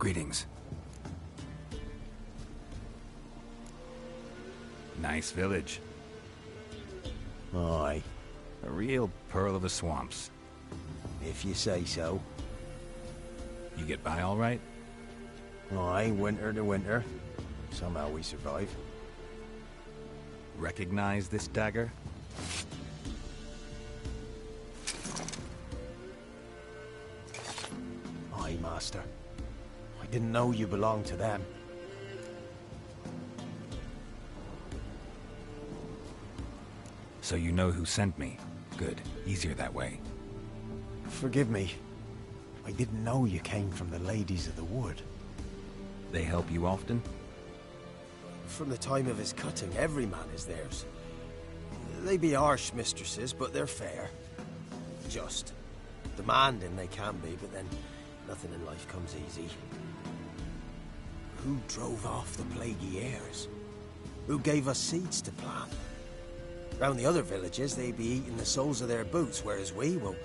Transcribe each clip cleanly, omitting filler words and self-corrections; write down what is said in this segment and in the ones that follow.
Greetings. Nice village. Aye, A real pearl of the swamps. if you say so. You get by all right? Aye, winter to winter. Somehow we survive. Recognize this dagger? Aye, master. I didn't know you belonged to them. So you know who sent me. Good. Easier that way. Forgive me. I didn't know you came from the Ladies of the Wood. They help you often? From the time of his cutting, every man is theirs. They be harsh mistresses, but they're fair. Just. Demanding they can be, but then nothing in life comes easy. Who drove off the plaguey heirs? Who gave us seeds to plant? Round the other villages, they be eating the soles of their boots, whereas we, well,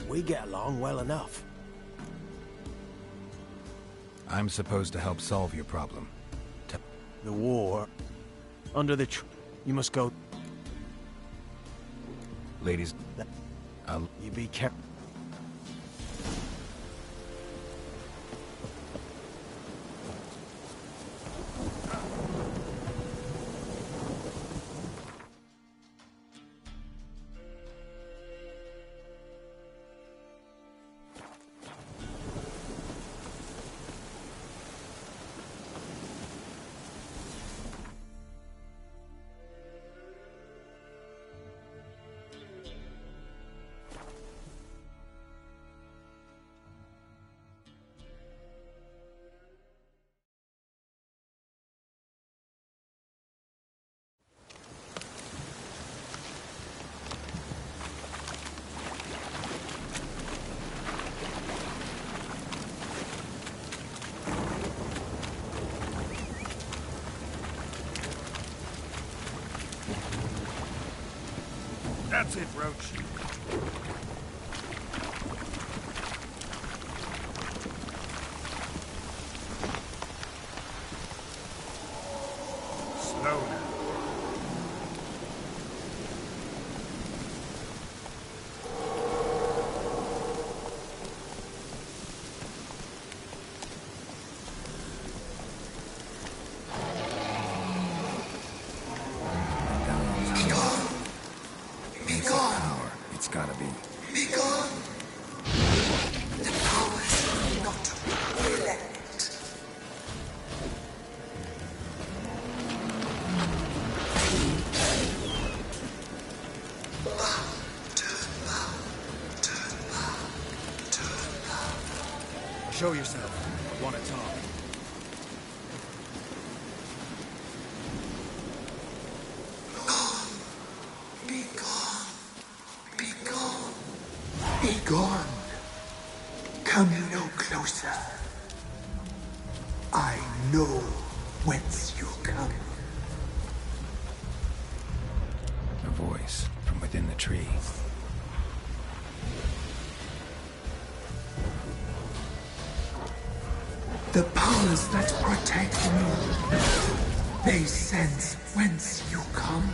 we get along well enough. I'm supposed to help solve your problem. The war. Under the you must go. Ladies, You be careful. That's it, Roach. Slow now. It's gotta be. Be gone! The powers will not relent. Bow, turn bow, turn bow, turn bow. Show yourself. I want to talk. Be gone. Be gone. Be gone. Come no closer. I know whence you come. A voice from within the tree. The powers that protect me, they sense whence you come.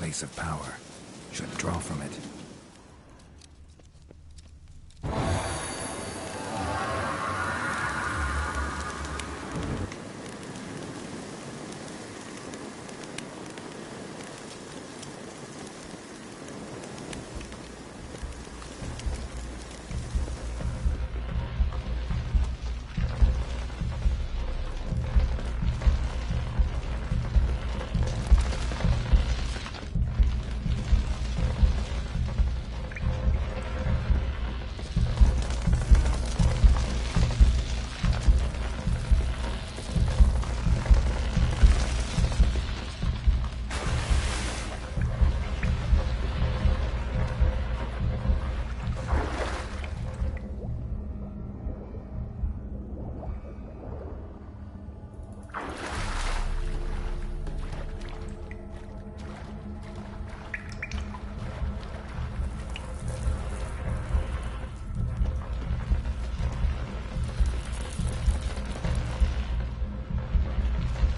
Place of power. Should draw from it.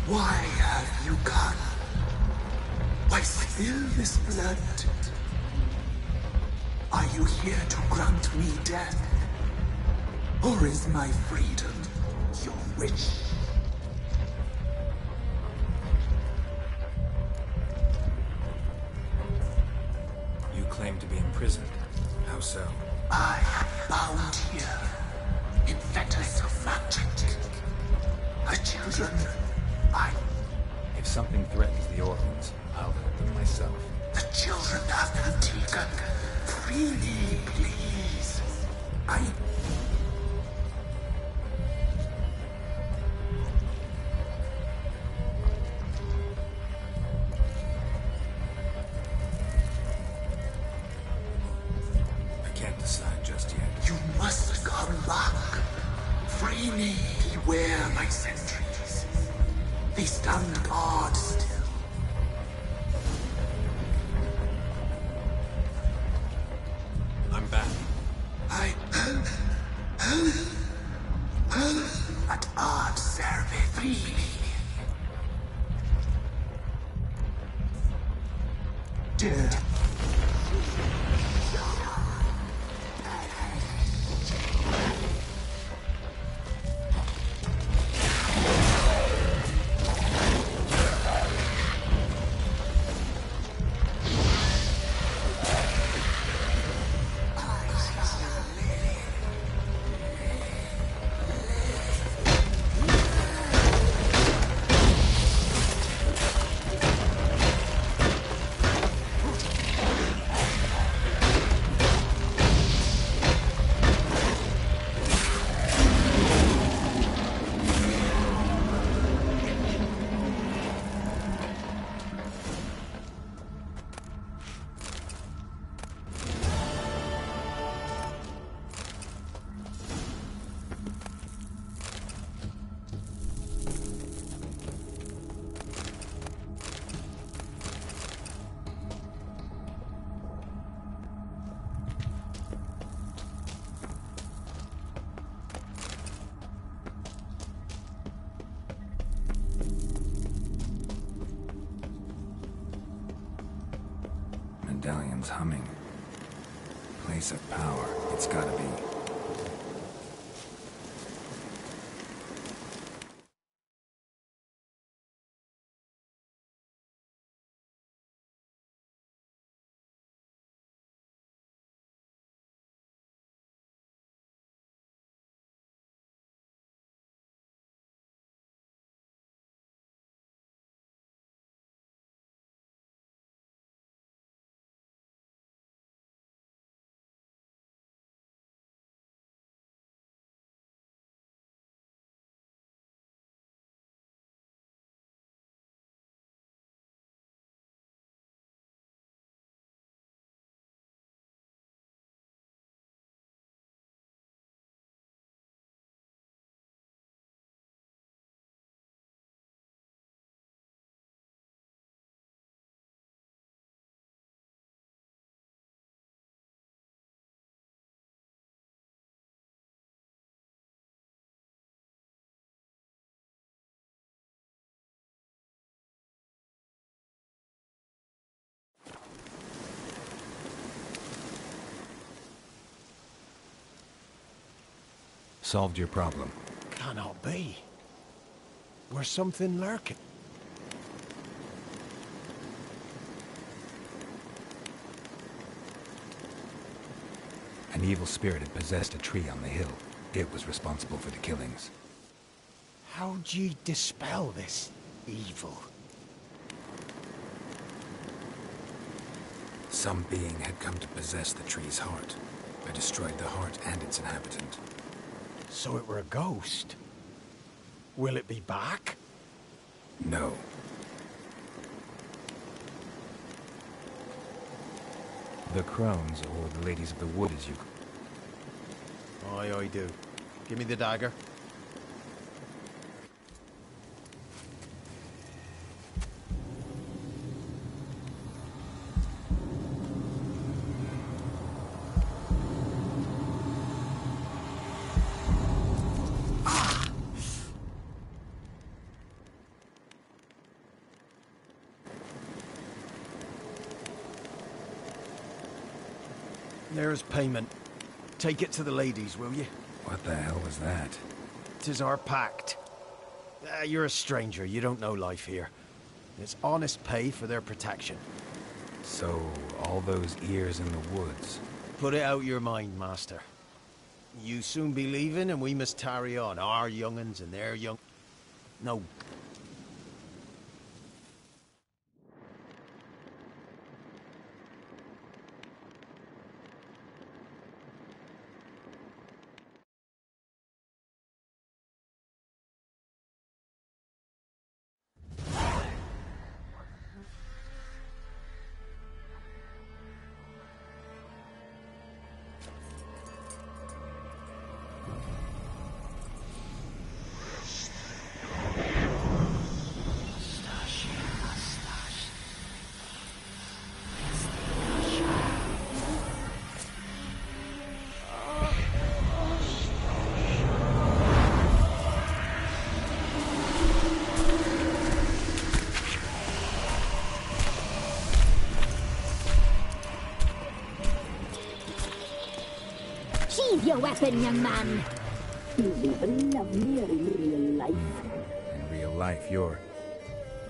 Why have you come? Why spill this blood? Are you here to grant me death? Or is my freedom your wish? You claim to be imprisoned. How so? I am bound here in fetters of magic. My children, If something threatens the orphans, I'll help them myself. the children have been taken. Freely, please. I can't decide just yet. You must come back. Freely beware my sentries. They stand guard still. I'm back. At art serve freely. Dear. Medallion's humming. Place of power. It's gotta be. Solved your problem. Cannot be. Where's something lurking? An evil spirit had possessed a tree on the hill. It was responsible for the killings. How'd ye dispel this evil? Some being had come to possess the tree's heart. I destroyed the heart and its inhabitant. So it were a ghost. Will it be back? No. The crones, or the ladies of the wood, as you... Aye, I do. Give me the dagger. There's payment. Take it to the ladies, will you? What the hell was that? 'Tis our pact. You're a stranger, you don't know life here. It's honest pay for their protection. So, all those ears in the woods. Put it out your mind, master. You soon be leaving and we must tarry on, our young'uns and their young... No. Sheathe your weapon, young man. You'll even lovelier in real life. In real life, you're...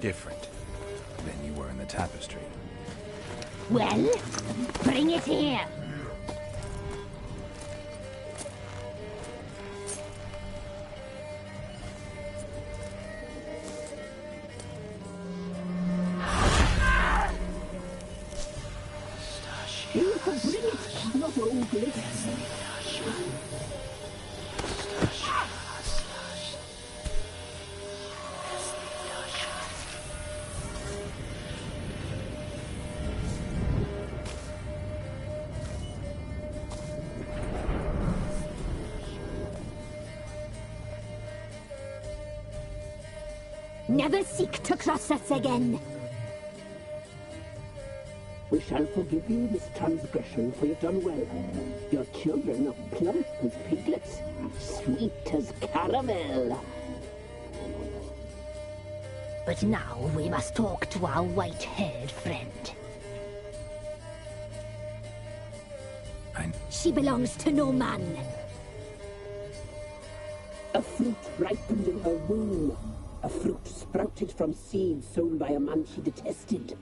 different than you were in the tapestry. Well, bring it here. You can bring it, not only. Never seek to cross us again. We shall forgive you this transgression, for you've done well. Your children are plump as piglets, sweet as caramel. But now we must talk to our white-haired friend. She belongs to no man. A fruit ripened in her womb. A fruit sprouted from seeds sown by a man she detested.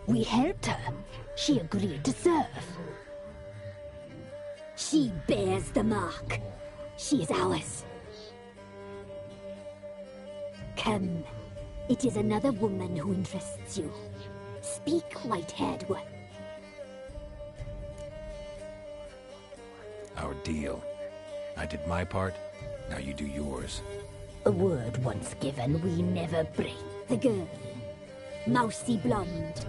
We helped her. She agreed to serve. She bears the mark. She is ours. Come. It is another woman who interests you. Speak, white-haired one. Our deal. I did my part, now you do yours. A word once given, we never break. The girl. Mousy blonde.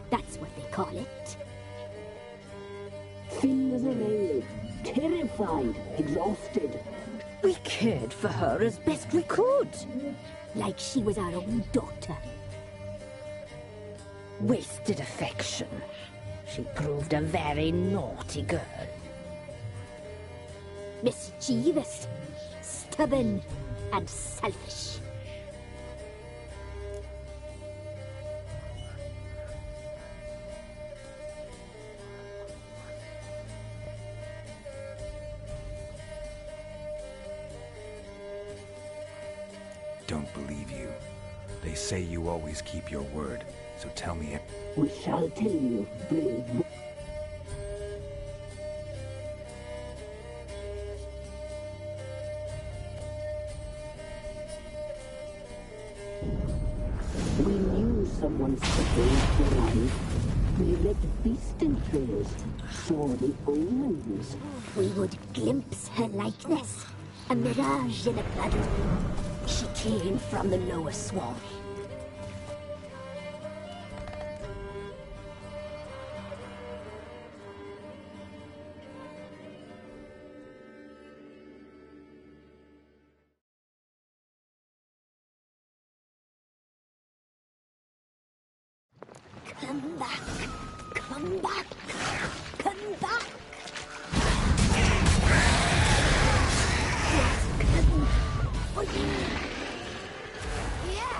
That's what they call it. Thin as a rail, terrified, exhausted. We cared for her as best we could. Like she was our own daughter. Wasted affection. She proved a very naughty girl. Mischievous, stubborn, and selfish. don't believe you. They say you always keep your word, so tell me it. We shall tell you, brave. We knew someone supposed to arrive. We read beast entrails, saw the omens. We would glimpse her likeness, a mirage in a puddle. She came from the lower swamp. Come back! Come back! Come back! Yes, come for you! Yeah!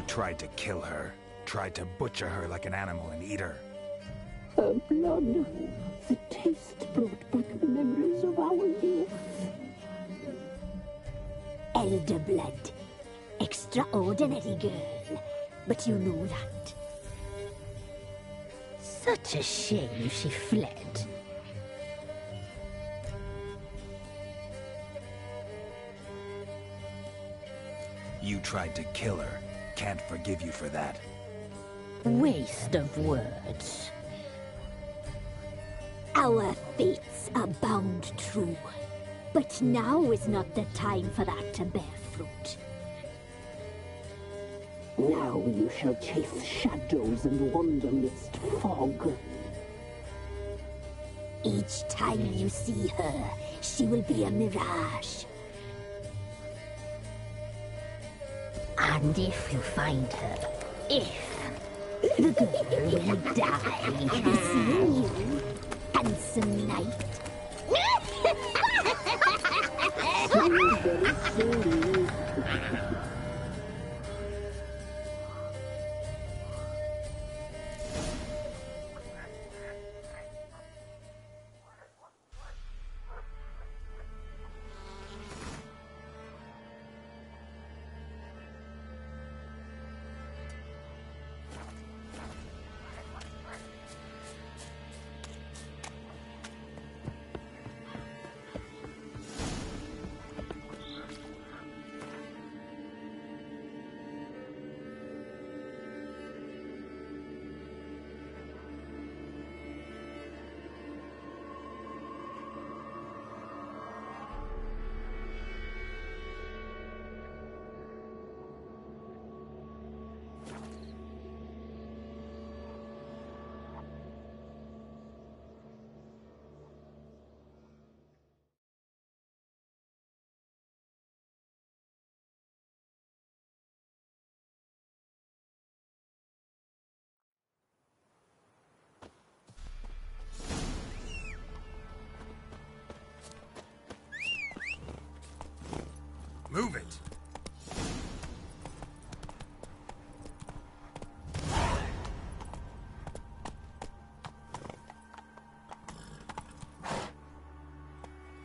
Tried to kill her. Tried to butcher her like an animal and eat her. Her blood. The taste brought back memories of our youth. Elder blood. Extraordinary girl. But you know that. Such a shame she fled. You tried to kill her. Can't forgive you for that. Waste of words. Our fates are bound true. But now is not the time for that to bear fruit. Now you shall chase shadows and wander midst fog. Each time you see her, she will be a mirage. And if you find her, the girl will die. I'll be seeing you, handsome knight. Very soon.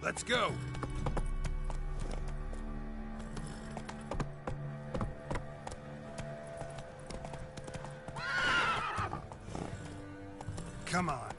Let's go! Come on.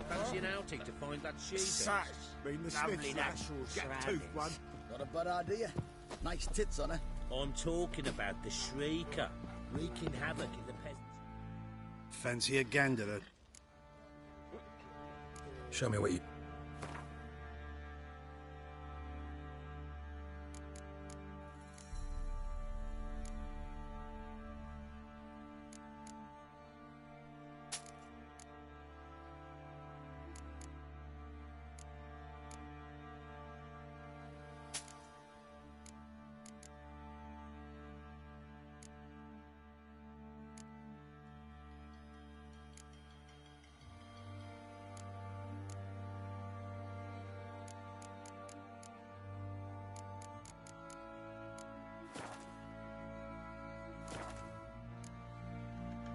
Fancy an outing to find that sheep? Sash, mean the Lovely Smiths, natural Get surroundings. tooth one. Not a bad idea. Nice tits on her. I'm talking about the Shrieker, wreaking havoc in the peasants. Fancy a gander? Show me what you...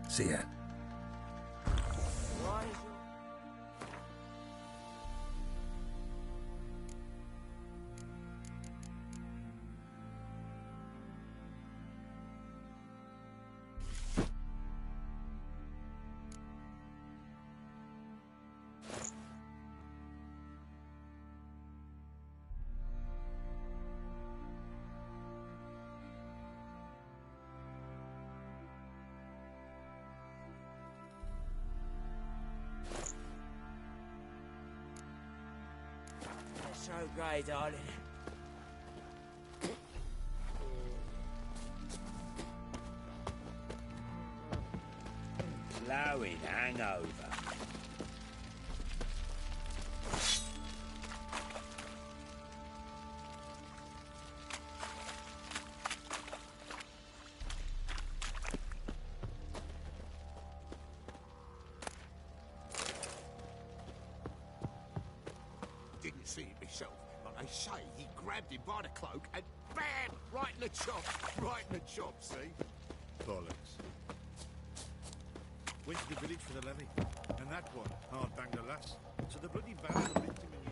See ya. So grey, darling. Blowing hangover. Didn't see it myself, but they say he grabbed him by the cloak and bam! Right in the chops. Right in the chops, see? Bollocks. Went to the village for the levy. And that one, hard banged a lass. So the bloody vandal licked him in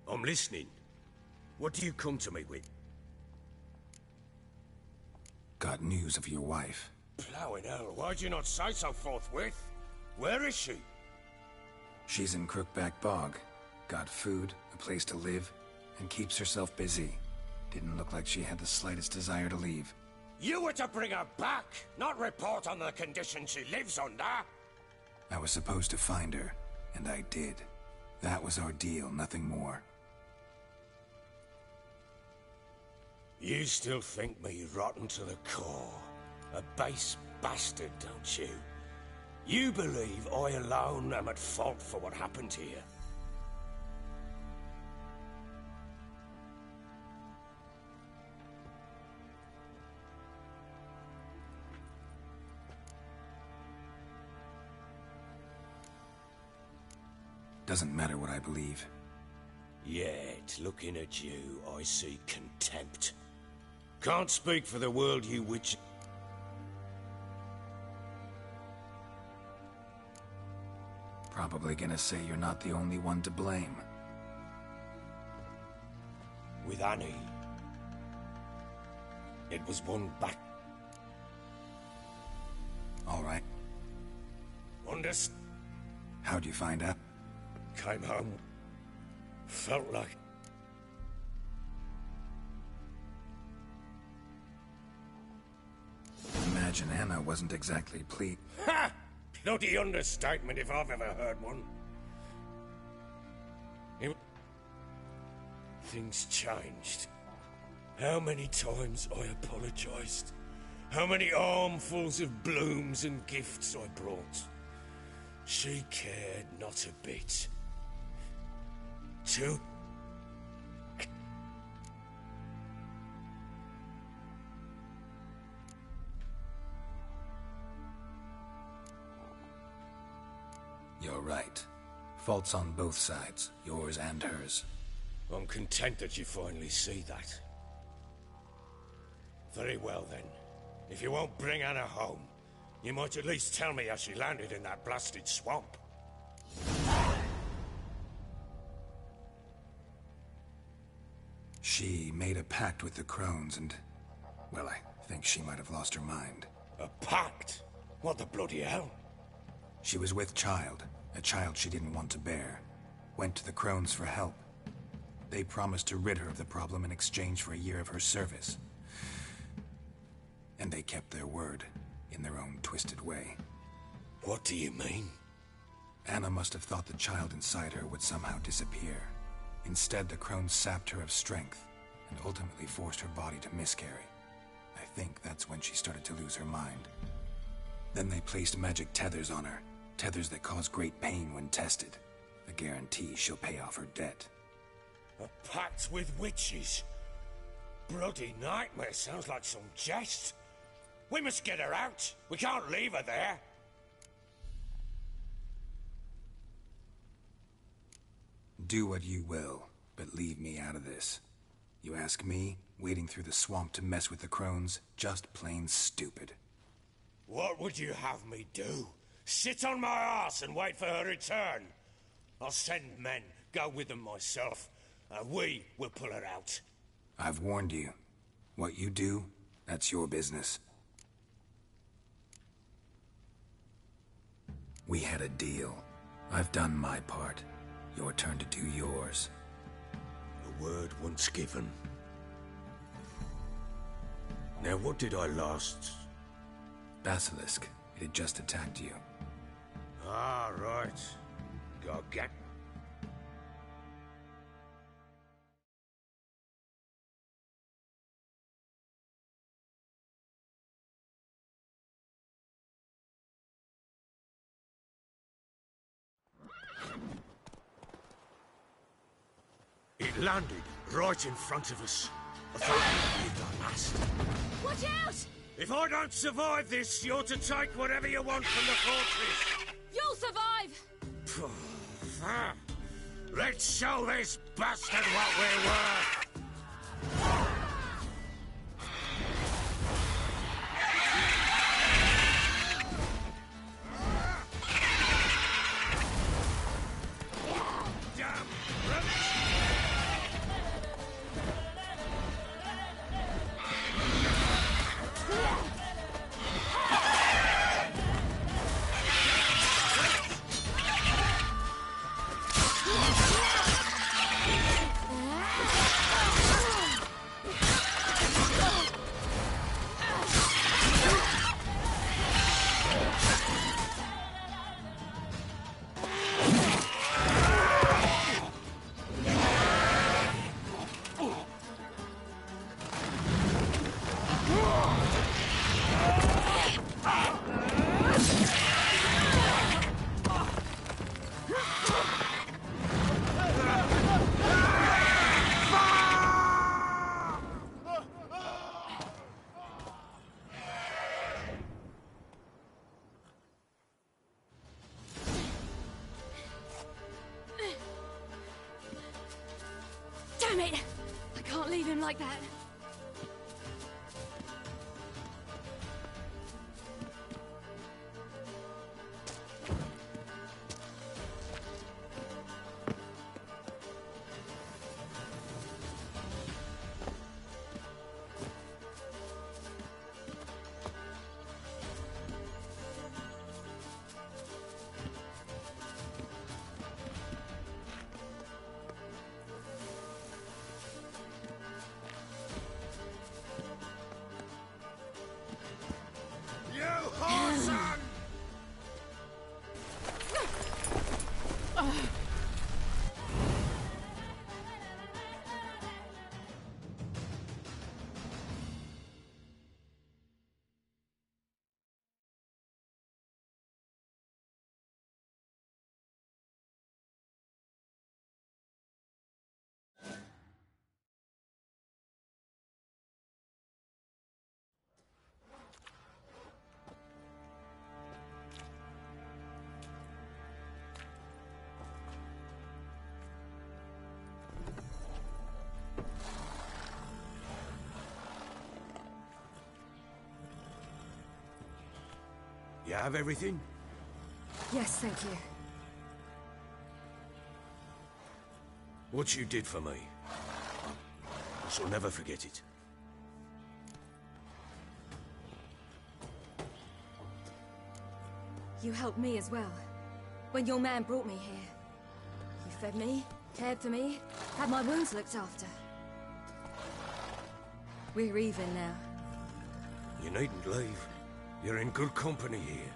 the... I'm listening. What do you come to me with? Got news of your wife. Plowing hell, why'd you not say so forthwith? Where is she? She's in Crookback Bog. Got food, a place to live, and keeps herself busy. Didn't look like she had the slightest desire to leave. You were to bring her back, not report on the conditions she lives under. I was supposed to find her, and I did. That was our deal, nothing more. You still think me rotten to the core. A base bastard, don't you? You believe I alone am at fault for what happened here. Doesn't matter what I believe. Yet, looking at you, I see contempt. Can't speak for the world you witch... Probably gonna say you're not the only one to blame. With Annie, it was one back. All right. How'd you find out? Came home. Felt like... Imagine Anna wasn't exactly pleased. Ha! Bloody understatement if I've ever heard one. Things changed. How many times I apologized. How many armfuls of blooms and gifts I brought. She cared not a bit. Too... You're right. Faults on both sides, yours and hers. I'm content that you finally see that. Very well then. If you won't bring Anna home, you might at least tell me how she landed in that blasted swamp. She made a pact with the Crones and... well, I think she might have lost her mind. A pact? What the bloody hell? She was with child, a child she didn't want to bear. Went to the Crones for help. They promised to rid her of the problem in exchange for a year of her service. And they kept their word, in their own twisted way. What do you mean? Anna must have thought the child inside her would somehow disappear. Instead, the Crones sapped her of strength, and ultimately forced her body to miscarry. I think that's when she started to lose her mind. Then they placed magic tethers on her, tethers that cause great pain when tested. A guarantee she'll pay off her debt. A pact with witches? Bloody nightmare, sounds like some jest. We must get her out. We can't leave her there. Do what you will, but leave me out of this. You ask me, wading through the swamp to mess with the Crones, just plain stupid. What would you have me do? Sit on my ass and wait for her return? I'll send men, go with them myself, and we will pull her out. I've warned you. What you do, that's your business. We had a deal. I've done my part. Your turn to do yours. A word once given. Now what did I last... Basilisk. It had just attacked you. Ah, right. Go get... It landed right in front of us. I thought we'd got last. Watch out! If I don't survive this, you're to take whatever you want from the fortress. You'll survive! Let's show this bastard what we're worth. him like that. You have everything? Yes, thank you. What you did for me, I shall never forget it. You helped me as well. When your man brought me here. You fed me, cared for me, had my wounds looked after. We're even now. You needn't leave. You're in good company here.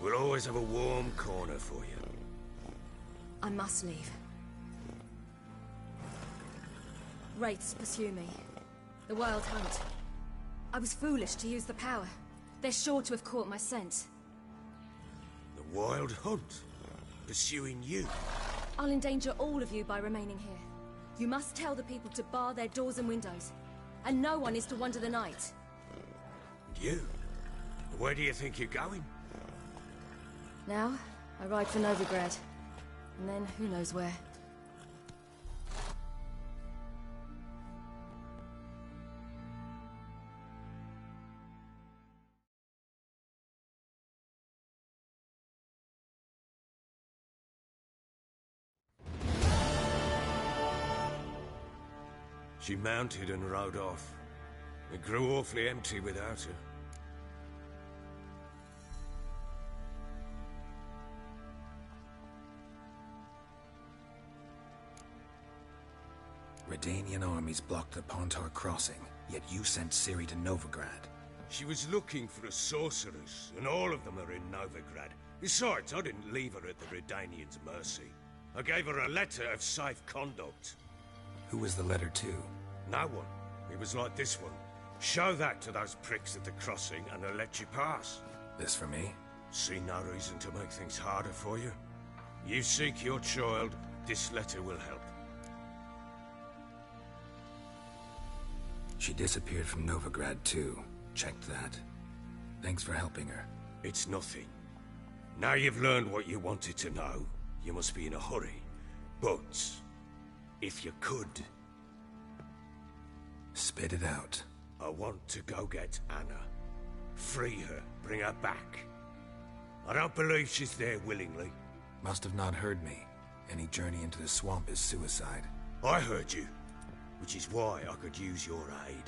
We'll always have a warm corner for you. I must leave. Wraiths pursue me. The Wild Hunt. I was foolish to use the power. They're sure to have caught my scent. The Wild Hunt? Pursuing you? I'll endanger all of you by remaining here. You must tell the people to bar their doors and windows. And no one is to wander the night. You? Where do you think you're going? Now, I ride for Novigrad. And then, who knows where. She mounted and rode off. It grew awfully empty without her. Redanian armies blocked the Pontar crossing, yet you sent Ciri to Novigrad. She was looking for a sorceress, and all of them are in Novigrad. Besides, I didn't leave her at the Redanians' mercy. I gave her a letter of safe conduct. Who was the letter to? No one. It was like this one. Show that to those pricks at the crossing, and they'll let you pass. This for me? See no reason to make things harder for you. You seek your child, this letter will help. She disappeared from Novigrad too. Checked that. Thanks for helping her. It's nothing. Now you've learned what you wanted to know, you must be in a hurry. But, if you could... Spit it out. I want to go get Anna. Free her, bring her back. I don't believe she's there willingly. Must have not heard me. Any journey into the swamp is suicide. I heard you, which is why I could use your aid.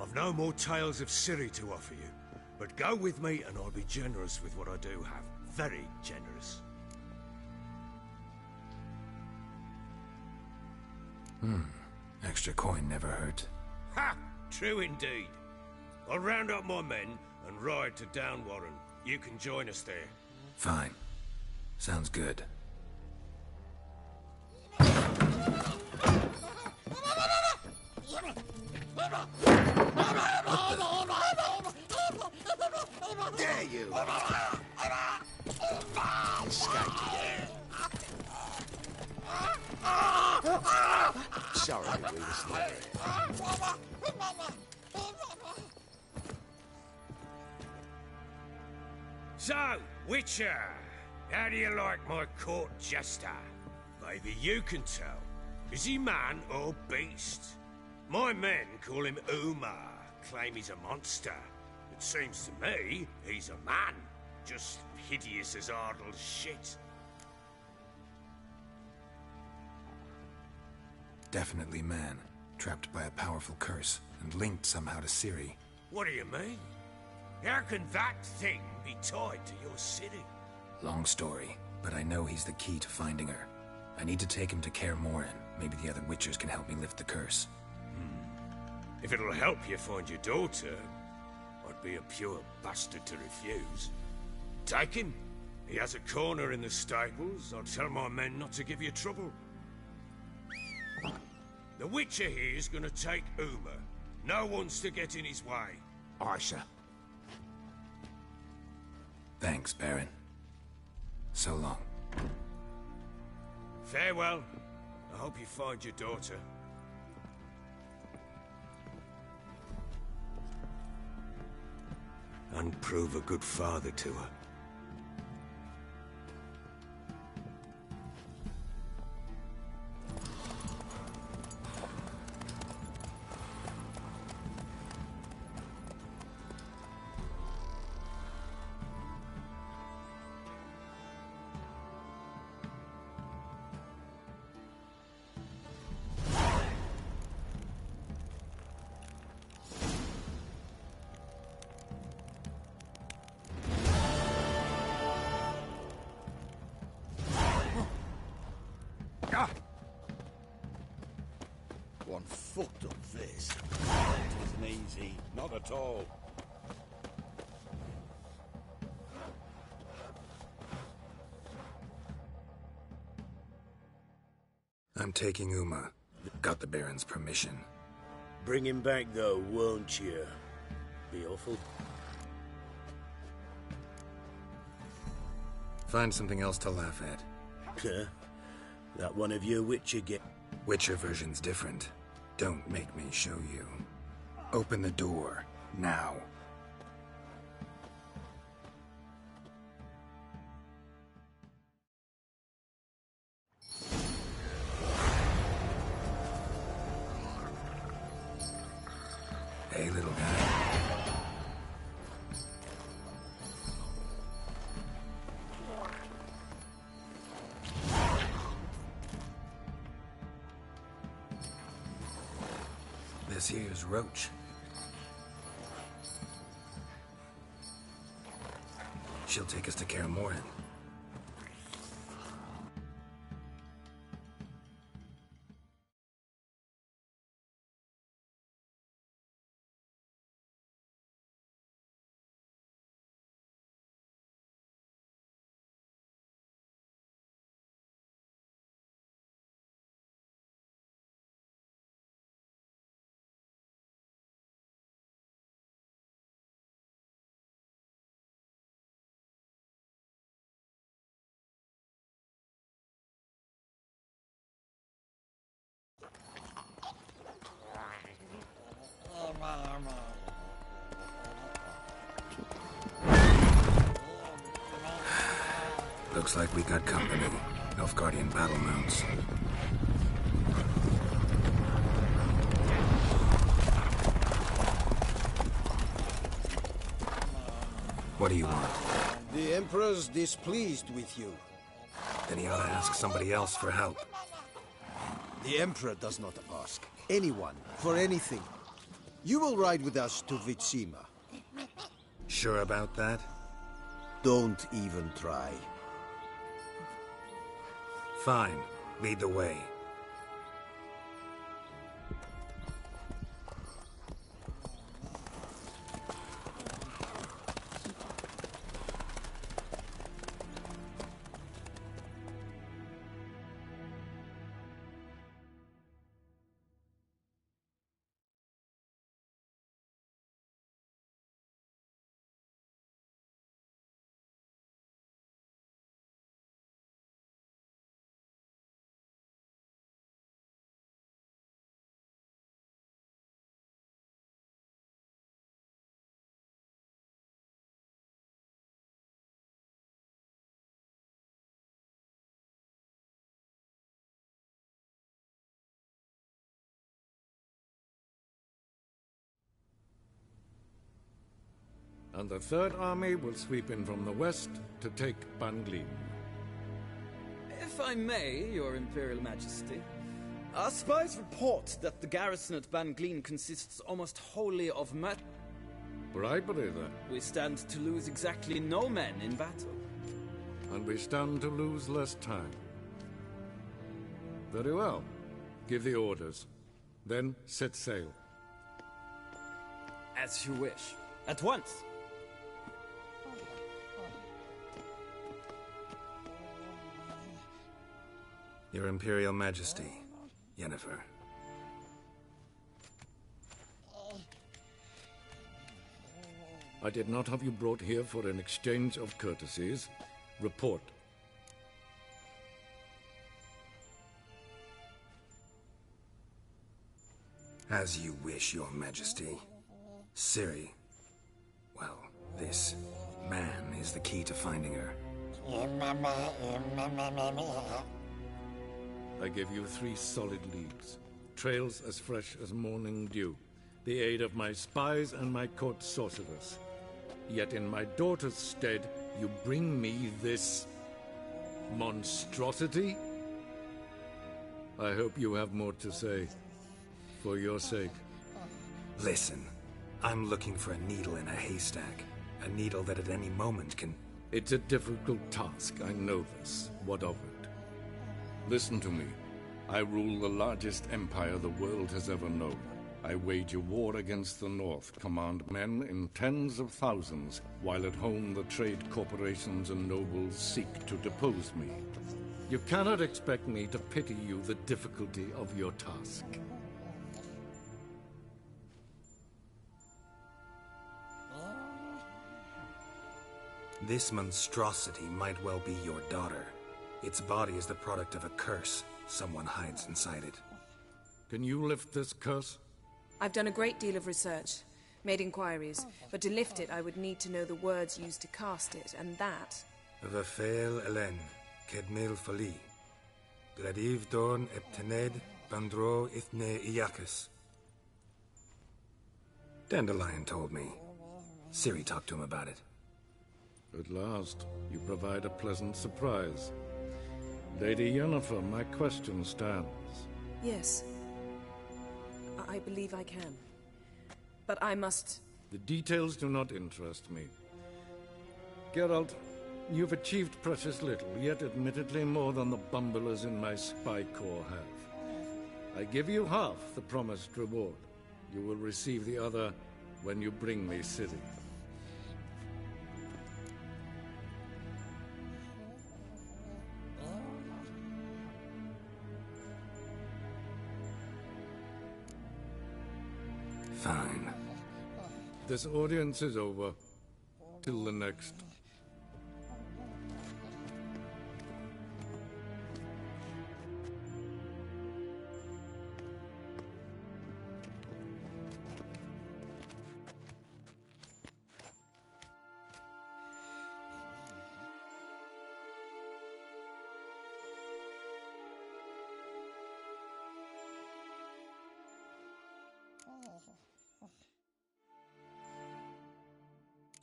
I've no more tales of Ciri to offer you, but go with me and I'll be generous with what I do have. Very generous. Extra coin never hurt. Ha! True indeed. I'll round up my men and ride to Downwarren. You can join us there. Fine. Sounds good. Dare you! Sorry to read a story. So, Witcher, how do you like my court jester? Maybe you can tell. Is he man or beast? My men call him Umar, claim he's a monster. It seems to me he's a man, just hideous as Ardle's shit. Definitely man, trapped by a powerful curse, and linked somehow to Ciri. What do you mean? How can that thing be tied to your city? Long story, but I know he's the key to finding her. I need to take him to Kaer Morhen. Maybe the other Witchers can help me lift the curse. If it'll help you find your daughter, I'd be a pure bastard to refuse. Take him. He has a corner in the stables. I'll tell my men not to give you trouble. The Witcher here is gonna take Uma. No one's to get in his way. Aisha. Thanks, Baron. So long. Farewell. I hope you find your daughter. And prove a good father to her. One fucked up this. It isn't easy. Not at all. I'm taking Uma. Got the Baron's permission. Bring him back, though, won't you? Be awful. Find something else to laugh at. Huh? That one of your Witcher Witcher version's different. Don't make me show you. Open the door, now. Hey, little guy. This here's Roach. She'll take us to Kaer Morhen. Looks like we got company. Nilfgaardian battle mounts. What do you want? The Emperor's displeased with you. Then he ought to ask somebody else for help. The Emperor does not ask anyone for anything. You will ride with us to Vitsima. Sure about that? Don't even try. Fine. Lead the way. And the Third Army will sweep in from the west to take Ban Glean. If I may, Your Imperial Majesty, our spies report that the garrison at Ban Glean consists almost wholly of bribery, then. We stand to lose exactly no men in battle. And we stand to lose less time. Very well. Give the orders. Then set sail. As you wish. At once! Your Imperial Majesty, Yennefer. I did not have you brought here for an exchange of courtesies. Report. As you wish, Your Majesty. Ciri. Well, this man is the key to finding her. I give you 3 solid leagues. Trails as fresh as morning dew. The aid of my spies and my court sorcerers. Yet in my daughter's stead, you bring me this monstrosity? I hope you have more to say. For your sake. Listen, I'm looking for a needle in a haystack. A needle that at any moment can... It's a difficult task, I know this. What of it? Listen to me. I rule the largest empire the world has ever known. I wage a war against the North, command men in tens of thousands, while at home the trade corporations and nobles seek to depose me. You cannot expect me to pity you the difficulty of your task. This monstrosity might well be your daughter. Its body is the product of a curse. Someone hides inside it. Can you lift this curse? I've done a great deal of research, made inquiries, but to lift it I would need to know the words used to cast it, and that... Vafel Elen, Kedmil Fali. Gladiv Dorn Eptened, Bandro Ithne Iacus. Dandelion told me. Ciri talked to him about it. At last, you provide a pleasant surprise. Lady Yennefer, my question stands. Yes. I believe I can. But I must... The details do not interest me. Geralt, you've achieved precious little, yet admittedly more than the bumblers in my spy corps have. I give you half the promised reward. You will receive the other when you bring me Ciri. Fine. This audience is over. Till the next.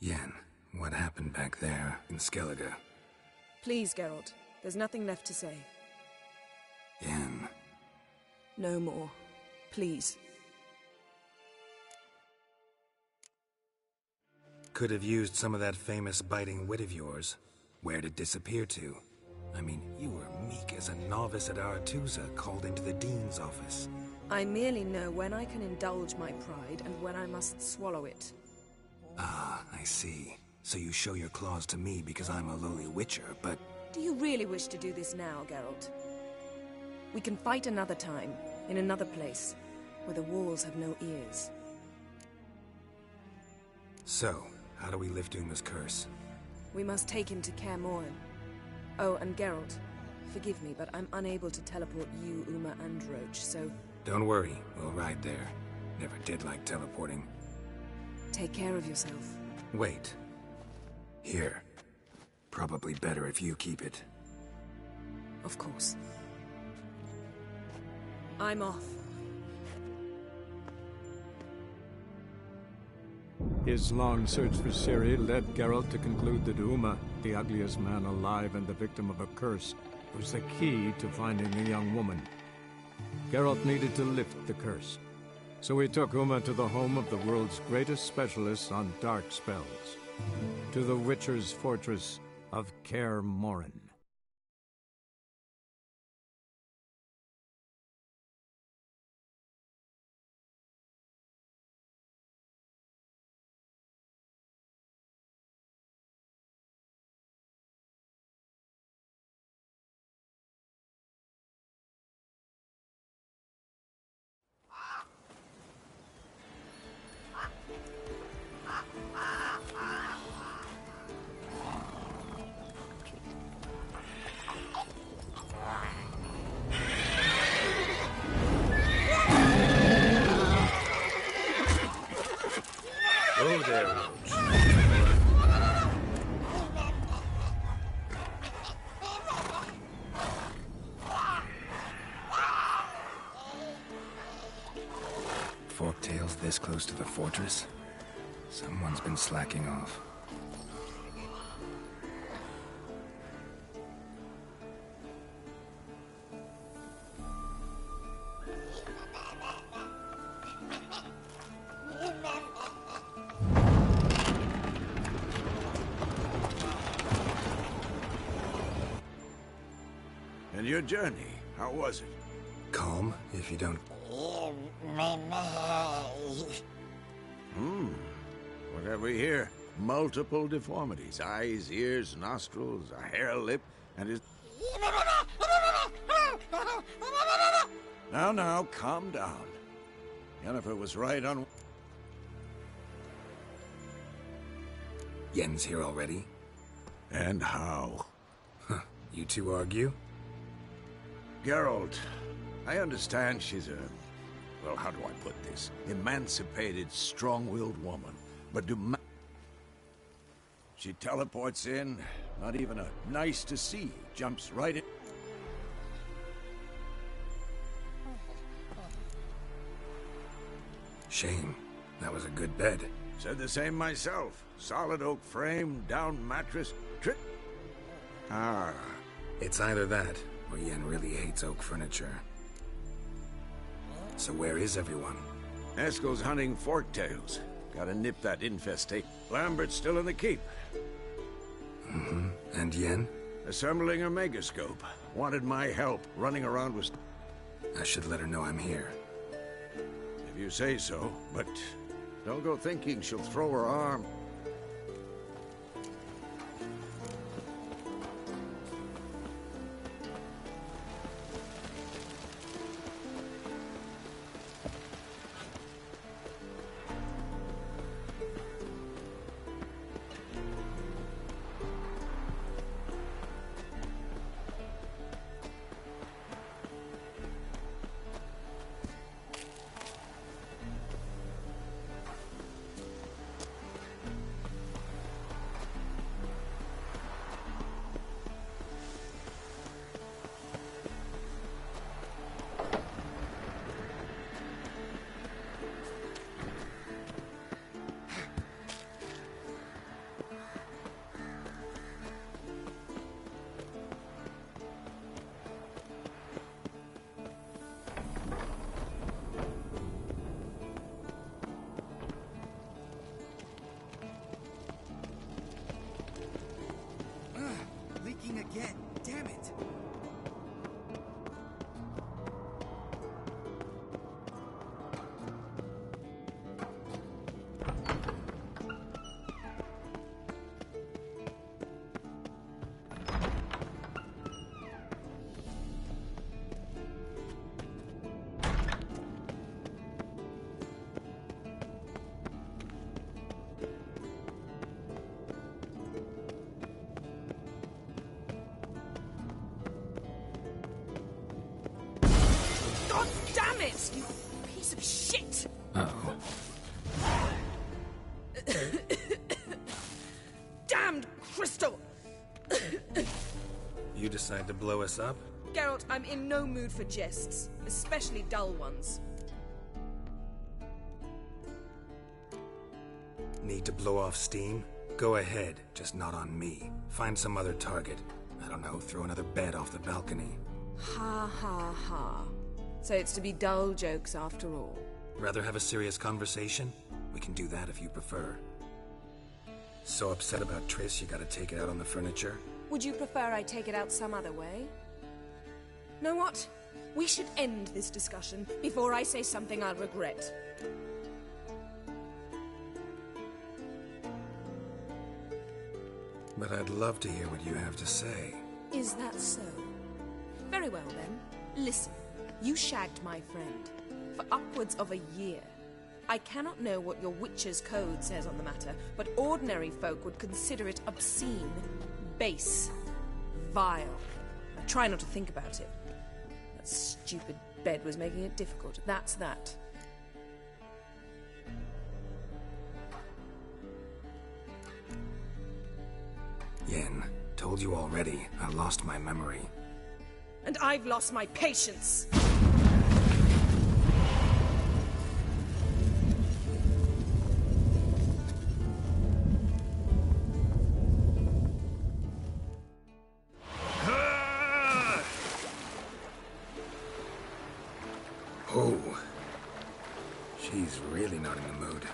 Yen, what happened back there in Skellige? Please, Geralt. There's nothing left to say. Yen. No more. Please. Could have used some of that famous biting wit of yours. Where'd it disappear to? I mean, you were meek as a novice at Aretuza called into the Dean's office. I merely know when I can indulge my pride and when I must swallow it. Ah, I see. So you show your claws to me because I'm a lowly witcher, but... Do you really wish to do this now, Geralt? We can fight another time, in another place, where the walls have no ears. So, how do we lift Uma's curse? We must take him to Kaer Morhen. Oh, and Geralt, forgive me, but I'm unable to teleport you, Uma, and Roach, so... Don't worry, we'll ride there. Never did like teleporting. Take care of yourself. Wait. Here. Probably better if you keep it. Of course. I'm off. His long search for Ciri led Geralt to conclude that Uma, the ugliest man alive and the victim of a curse, was the key to finding the young woman. Geralt needed to lift the curse, so he took Uma to the home of the world's greatest specialists on dark spells, to the Witcher's fortress of Kaer Morhen. Oh, there, Roach. Forktails this close to the fortress? Someone's been slacking off. And your journey, how was it? Calm, if you don't... What have we here? Multiple deformities. Eyes, ears, nostrils, a hair lip, and his... Now, calm down. Yennefer was right on... Yen's here already? And how? You two argue? Geralt, I understand she's a... well, how do I put this? Emancipated, strong-willed woman. But she teleports in, not even a nice to see you, jumps right in... Shame. That was a good bed. Said the same myself. Solid oak frame, down mattress, It's either that, or Yen really hates oak furniture. So where is everyone? Eskel's hunting forktails. Gotta nip that infestation. Lambert's still in the keep. And Yen? Assembling a megascope. Wanted my help. Running around with... I should let her know I'm here. If you say so, but don't go thinking she'll throw her arm. Again, damn it! God damn it! You piece of shit! Uh-oh. Damned crystal! You decide to blow us up? Geralt, I'm in no mood for jests, especially dull ones. Need to blow off steam? Go ahead, just not on me. Find some other target. I don't know, throw another bed off the balcony. Ha ha ha. So it's to be dull jokes after all. Rather have a serious conversation? We can do that if you prefer. So upset about Triss you gotta take it out on the furniture? Would you prefer I take it out some other way? Know what? We should end this discussion before I say something I'll regret. But I'd love to hear what you have to say. Is that so? Very well then. Listen, you shagged my friend for upwards of a year. I cannot know what your witch's code says on the matter, but ordinary folk would consider it obscene, base, vile. I try not to think about it. That stupid bed was making it difficult. That's that. Yen, told you already, I lost my memory. And I've lost my patience! Oh, she's really not in the mood.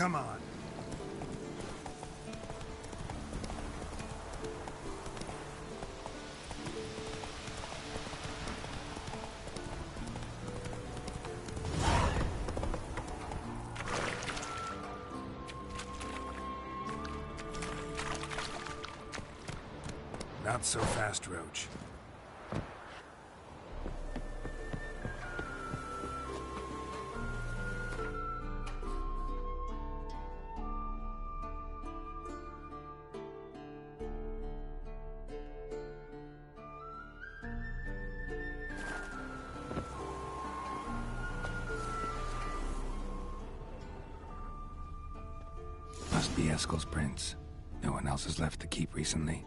Come on. Not so fast, Roach. Must be Eskel's prints. No one else has left the keep recently.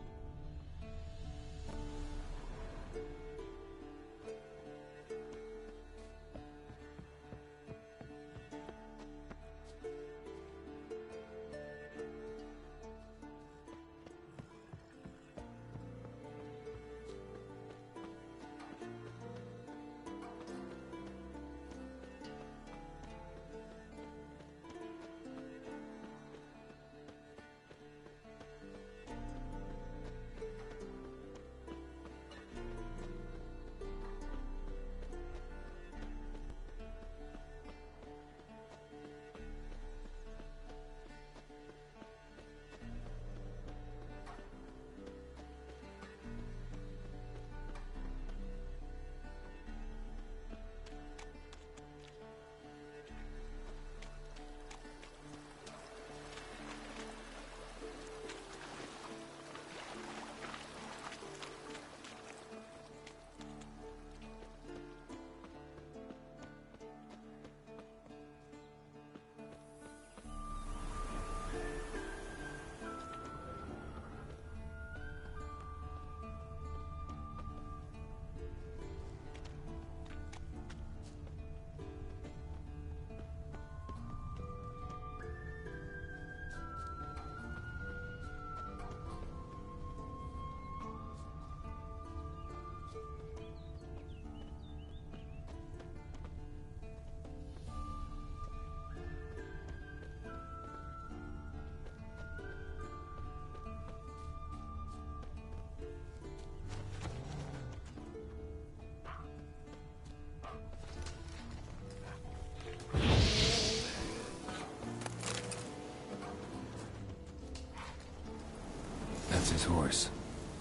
That's his horse.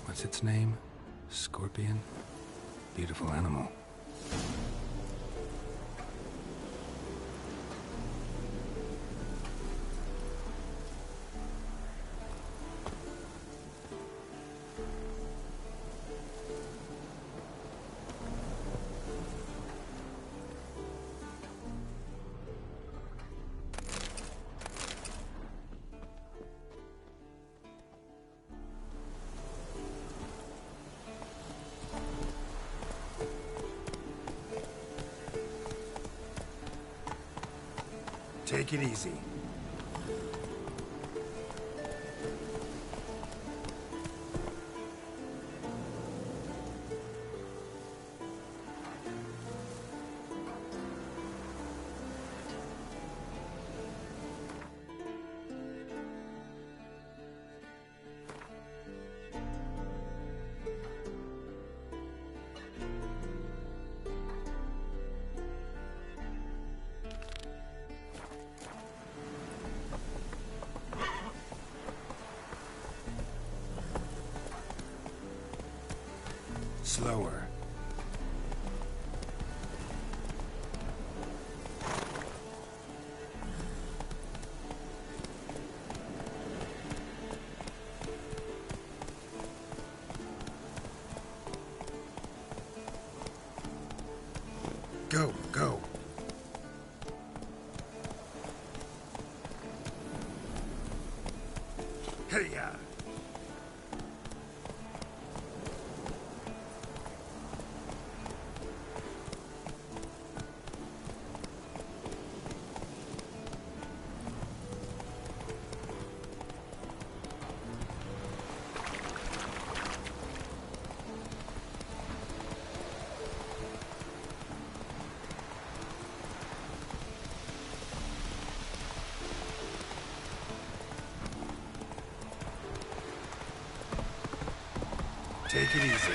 What's its name? Scorpion? Beautiful animal. Take it easy. Slower. Go, go. Hey-ya! Take it easy.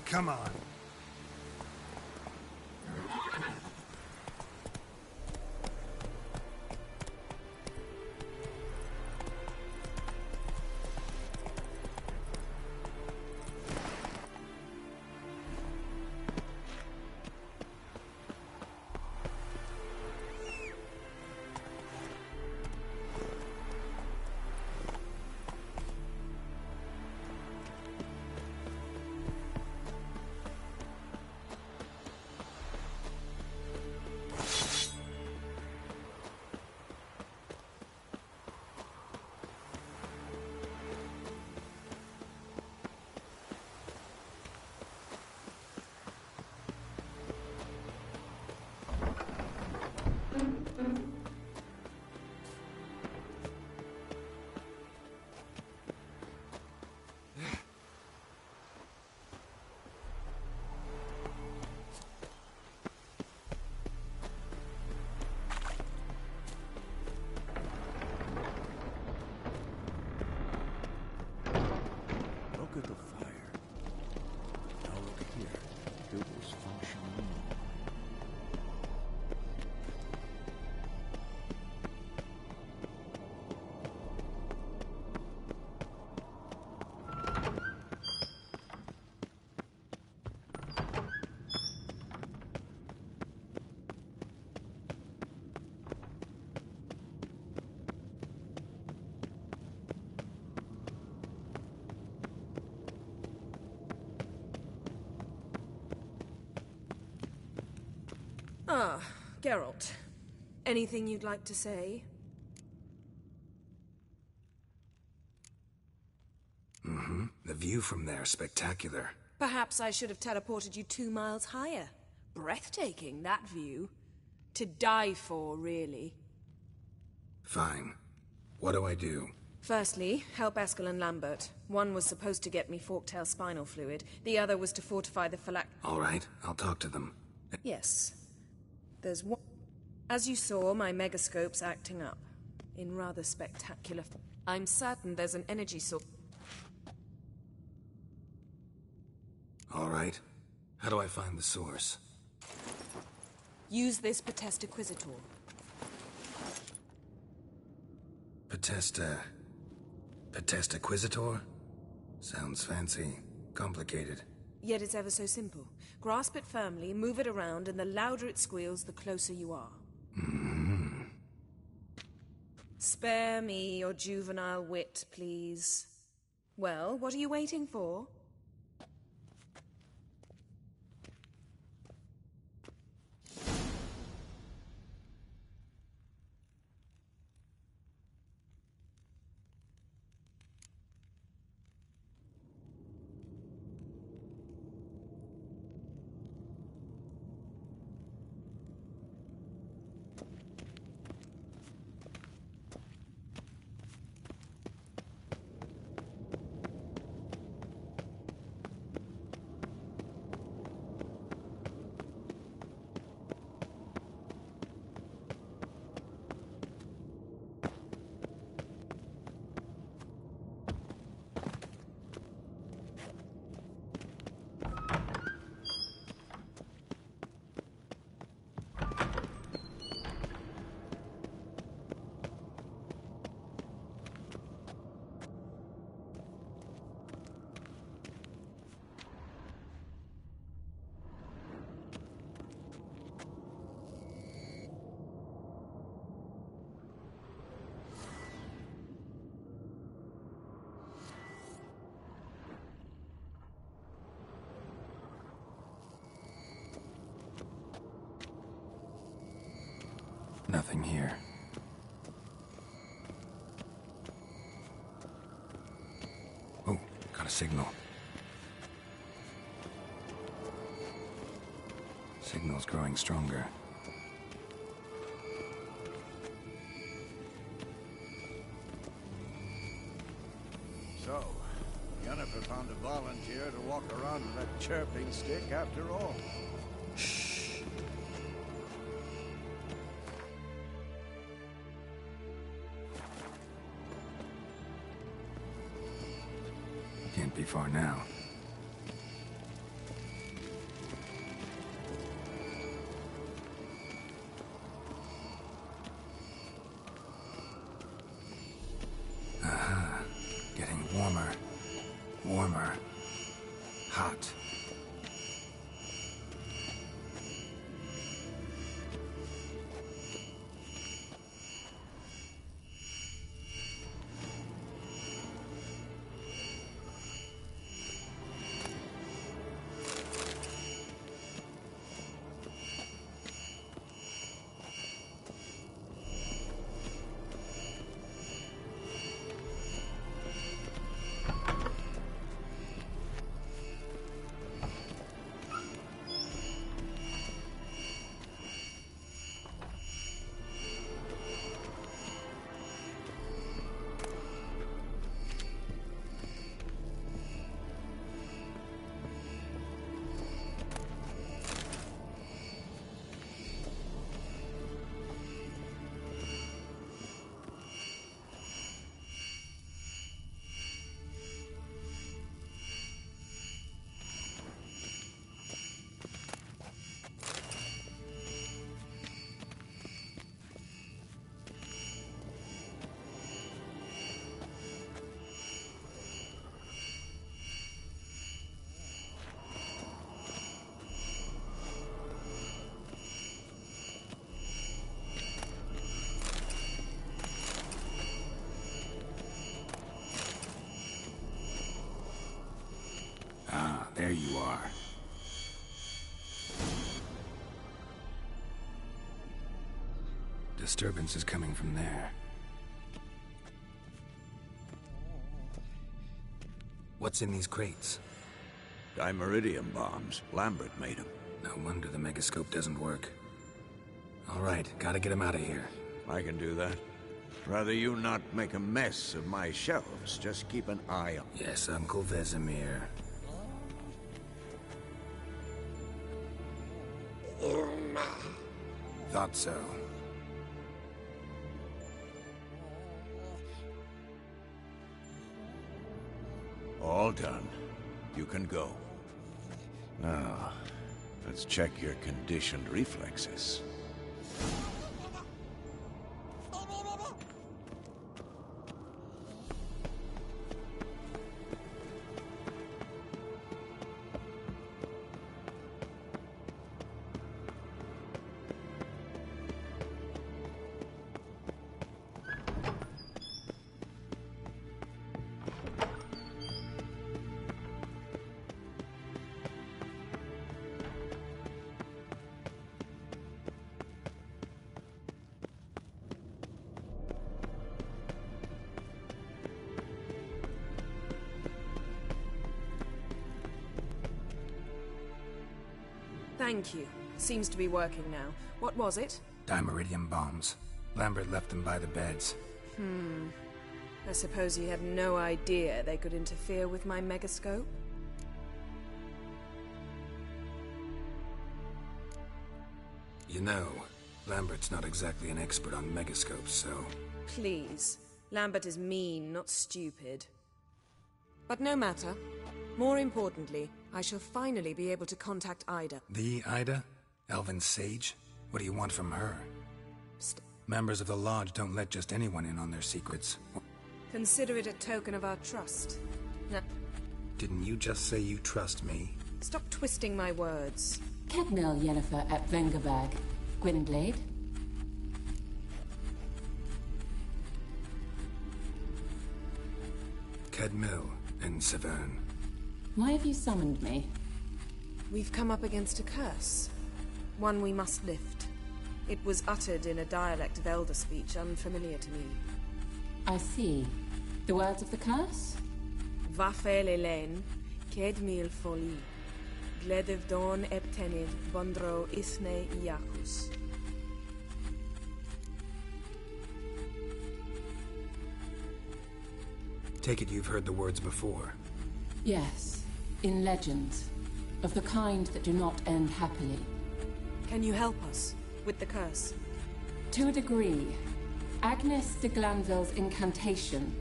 Come on. the fire. Now look here. Dougal's functioning. Ah, Geralt. Anything you'd like to say? Mm-hmm. The view from there is spectacular. Perhaps I should have teleported you 2 miles higher. Breathtaking, that view. To die for, really. Fine. What do I do? Firstly, help Eskel and Lambert. One was supposed to get me forktail spinal fluid. The other was to fortify the All right, I'll talk to them. Yes. There's one... As you saw, my megascope's acting up. In rather spectacular I'm certain there's an energy source. All right. How do I find the source? Use this Potesta Quisitor. Potesta Quisitor? Sounds fancy. Complicated. Yet it's ever so simple. Grasp it firmly, move it around, and the louder it squeals, the closer you are. Mm-hmm. Spare me your juvenile wit, please. Well, what are you waiting for? Nothing here. Oh, got a signal. Signal's growing stronger. So, Yennefer found a volunteer to walk around with that chirping stick after all. Can't be far now. Aha. Getting warmer. Warmer. Hot. you are. Disturbance is coming from there. What's in these crates? Dimeridium bombs. Lambert made them. No wonder the megascope doesn't work. All right, gotta get him out of here. I can do that. Rather you not make a mess of my shelves. Just keep an eye on. Yes, Uncle Vesemir. Thought so. All done. You can go. Now, let's check your conditioned reflexes. Thank you. Seems to be working now. What was it? Dimeridium bombs. Lambert left them by the beds. I suppose he had no idea they could interfere with my megascope? You know, Lambert's not exactly an expert on megascopes, so... Please. Lambert is mean, not stupid. But no matter. More importantly, I shall finally be able to contact Ida. The Ida? Elven sage? What do you want from her? Members of the Lodge don't let just anyone in on their secrets. Consider it a token of our trust. Now, Didn't you just say you trust me? stop twisting my words. Kedmil Yennefer at Vengerberg. Gwynblade? Kedmil and Severn. Why have you summoned me? We've come up against a curse. One we must lift. It was uttered in a dialect of Elder speech unfamiliar to me. I see. The words of the curse? Vafel Elaine, Kedmil Foli, Gledev Don Eptenid, Bondro Isne Iakus. Take it you've heard the words before. Yes. In legends. Of the kind that do not end happily. Can you help us with the curse? To a degree. Agnes de Glanville's incantation,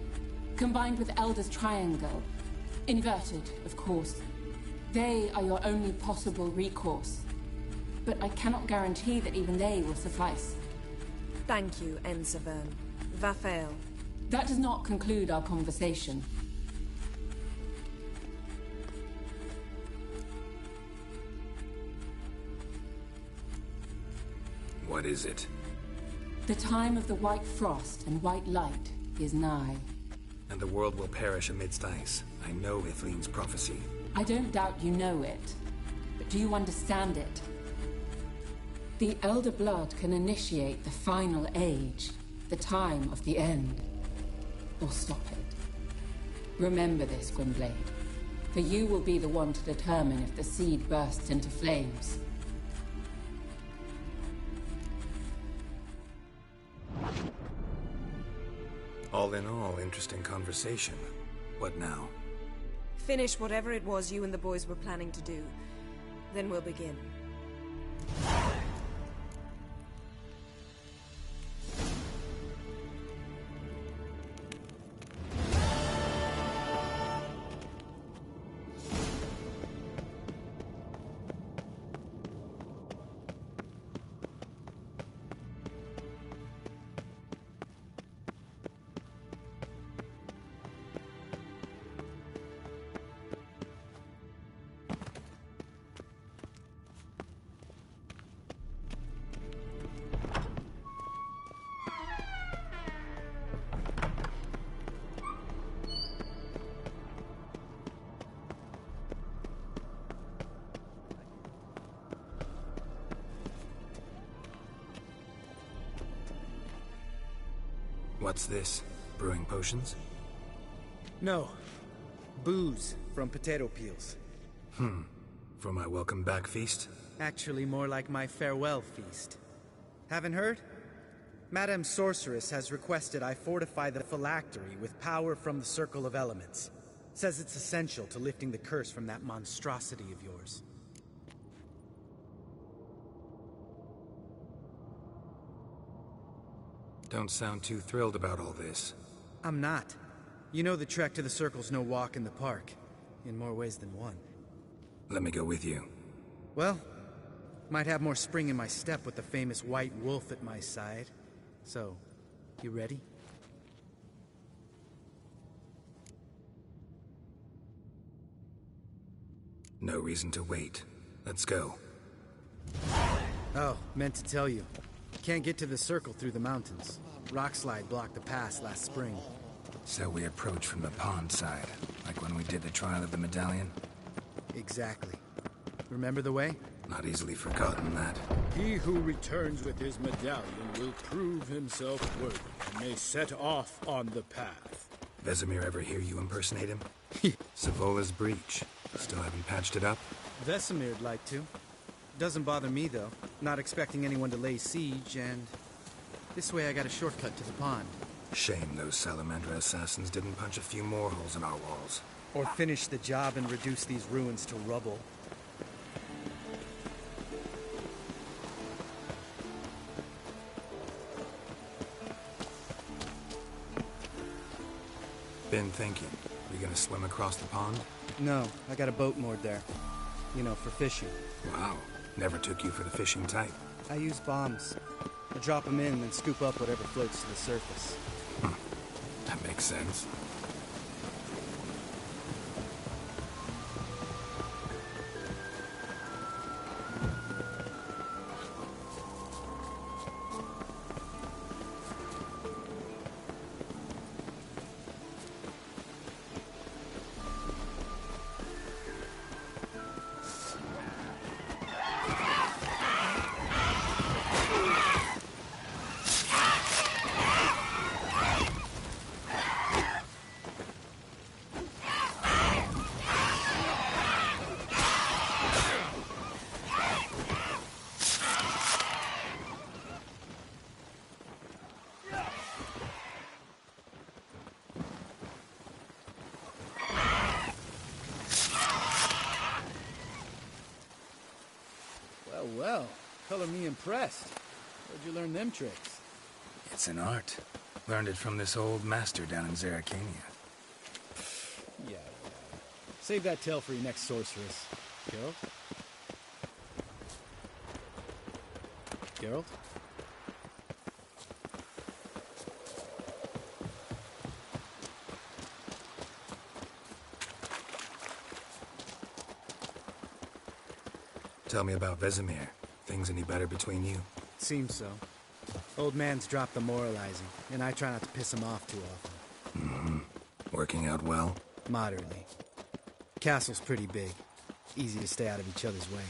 combined with Elder's triangle, inverted, of course. They are your only possible recourse. But I cannot guarantee that even they will suffice. Thank you, Ensevern. Vafel. That does not conclude our conversation. What is it? The time of the white frost and white light is nigh. And the world will perish amidst ice. I know Ithleen's prophecy. I don't doubt you know it. But do you understand it? The Elder Blood can initiate the final age, the time of the end. Or stop it. Remember this, Gwynblade. For you will be the one to determine if the seed bursts into flames. All in all, interesting conversation. What now? Finish whatever it was you and the boys were planning to do. Then we'll begin. What's this? Brewing potions? No. Booze from potato peels. For my welcome back feast? Actually, more like my farewell feast. Haven't heard? Madame Sorceress has requested I fortify the phylactery with power from the Circle of Elements. Says it's essential to lifting the curse from that monstrosity of yours. Don't sound too thrilled about all this. I'm not. You know the trek to the Circle's no walk in the park. In more ways than one. Let me go with you. Well, might have more spring in my step with the famous White Wolf at my side. So, you ready? No reason to wait. Let's go. Oh, meant to tell you. Can't get to the Circle through the mountains. Rockslide blocked the pass last spring. So we approach from the pond side, like when we did the trial of the medallion? Exactly. Remember the way? Not easily forgotten, that. He who returns with his medallion will prove himself worthy and may set off on the path. Vesemir ever hear you impersonate him? Savola's breach. Still haven't patched it up? Vesemir'd like to. Doesn't bother me, though. Not expecting anyone to lay siege, and... this way I got a shortcut to the pond. Shame those Salamandra assassins didn't punch a few more holes in our walls. Or finish the job and reduce these ruins to rubble. Been thinking. We gonna swim across the pond? No, I got a boat moored there. You know, for fishing. Wow. Never took you for the fishing type. I use bombs. I drop them in, then scoop up whatever floats to the surface. That makes sense. Well, color me impressed. Where'd you learn them tricks? It's an art. Learned it from this old master down in Zerrikania. Yeah. Save that tale for your next sorceress. Geralt? Geralt? Tell me about Vesemir. Things any better between you? Seems so. Old man's dropped the moralizing, and I try not to piss him off too often. Working out well? Moderately. Castle's pretty big. Easy to stay out of each other's way.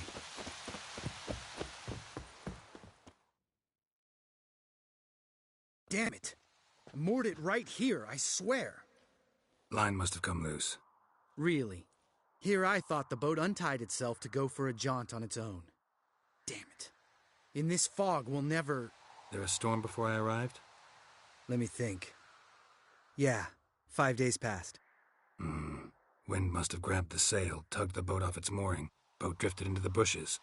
Damn it! I moored it right here, I swear. Line must have come loose. Really? Here I thought the boat untied itself to go for a jaunt on its own. Damn it. In this fog, we'll never... There a storm before I arrived? Let me think. Yeah, 5 days passed. Wind must have grabbed the sail, tugged the boat off its mooring. Boat drifted into the bushes.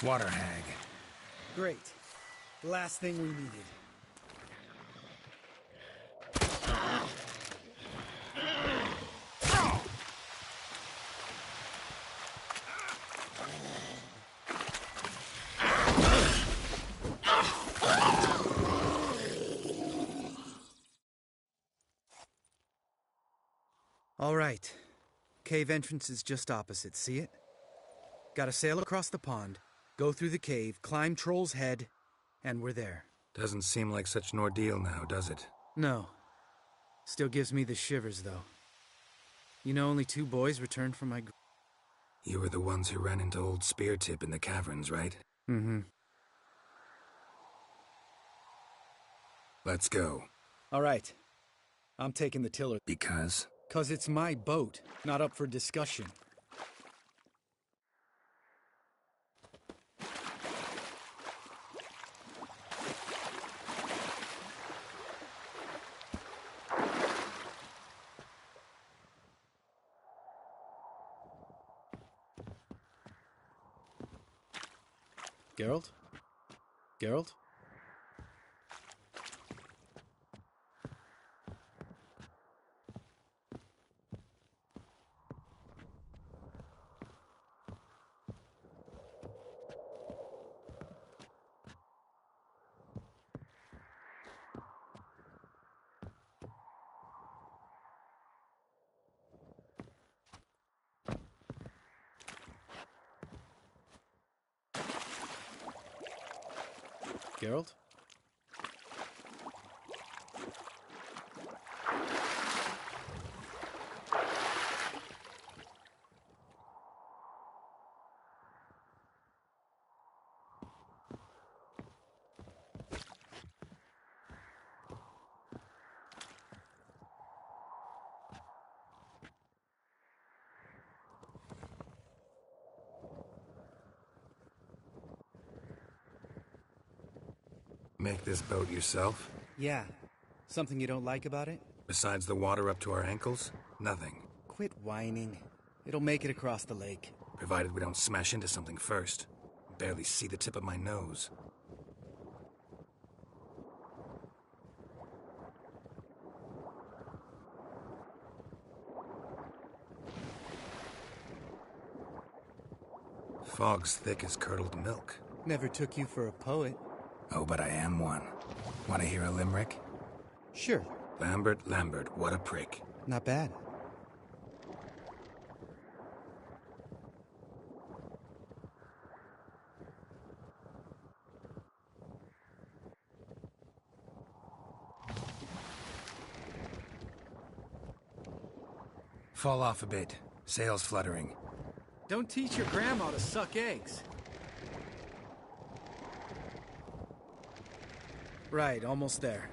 Water hag. Great. Last thing we needed. All right. Cave entrance is just opposite, see it? Gotta sail across the pond, go through the cave, climb Troll's Head, and we're there. Doesn't seem like such an ordeal now, does it? No. Still gives me the shivers, though. You know, only 2 boys returned from my... You were the ones who ran into old Speartip in the caverns, right? Mm-hmm. Let's go. All right. I'm taking the tiller. Because? 'Cause it's my boat, not up for discussion. Geralt? Geralt? Geralt? Make this boat yourself? Yeah. Something you don't like about it? Besides the water up to our ankles? Nothing. Quit whining. It'll make it across the lake. Provided we don't smash into something first. Barely see the tip of my nose. Fog's thick as curdled milk. Never took you for a poet. Oh, but I am one. Want to hear a limerick? Sure. Lambert, Lambert, what a prick. Not bad. Fall off a bit. Sails fluttering. Don't teach your grandma to suck eggs. Right, almost there.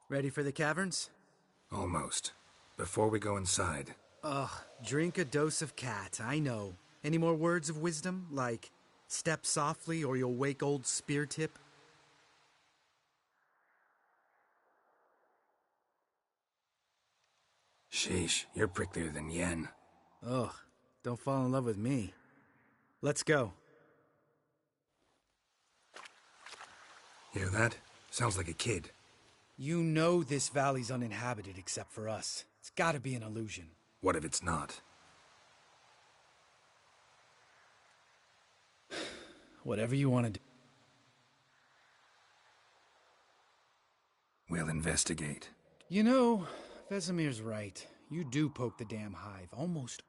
Ready for the caverns? Almost. Before we go inside... Ugh, drink a dose of cat, I know. Any more words of wisdom, like, step softly or you'll wake old Speartip? Sheesh, you're pricklier than Yen. Ugh, don't fall in love with me. Let's go. Hear that? Sounds like a kid. You know this valley's uninhabited except for us. It's gotta be an illusion. What if it's not? Whatever you want to do. We'll investigate. You know, Vesemir's right. You do poke the damn hive, almost.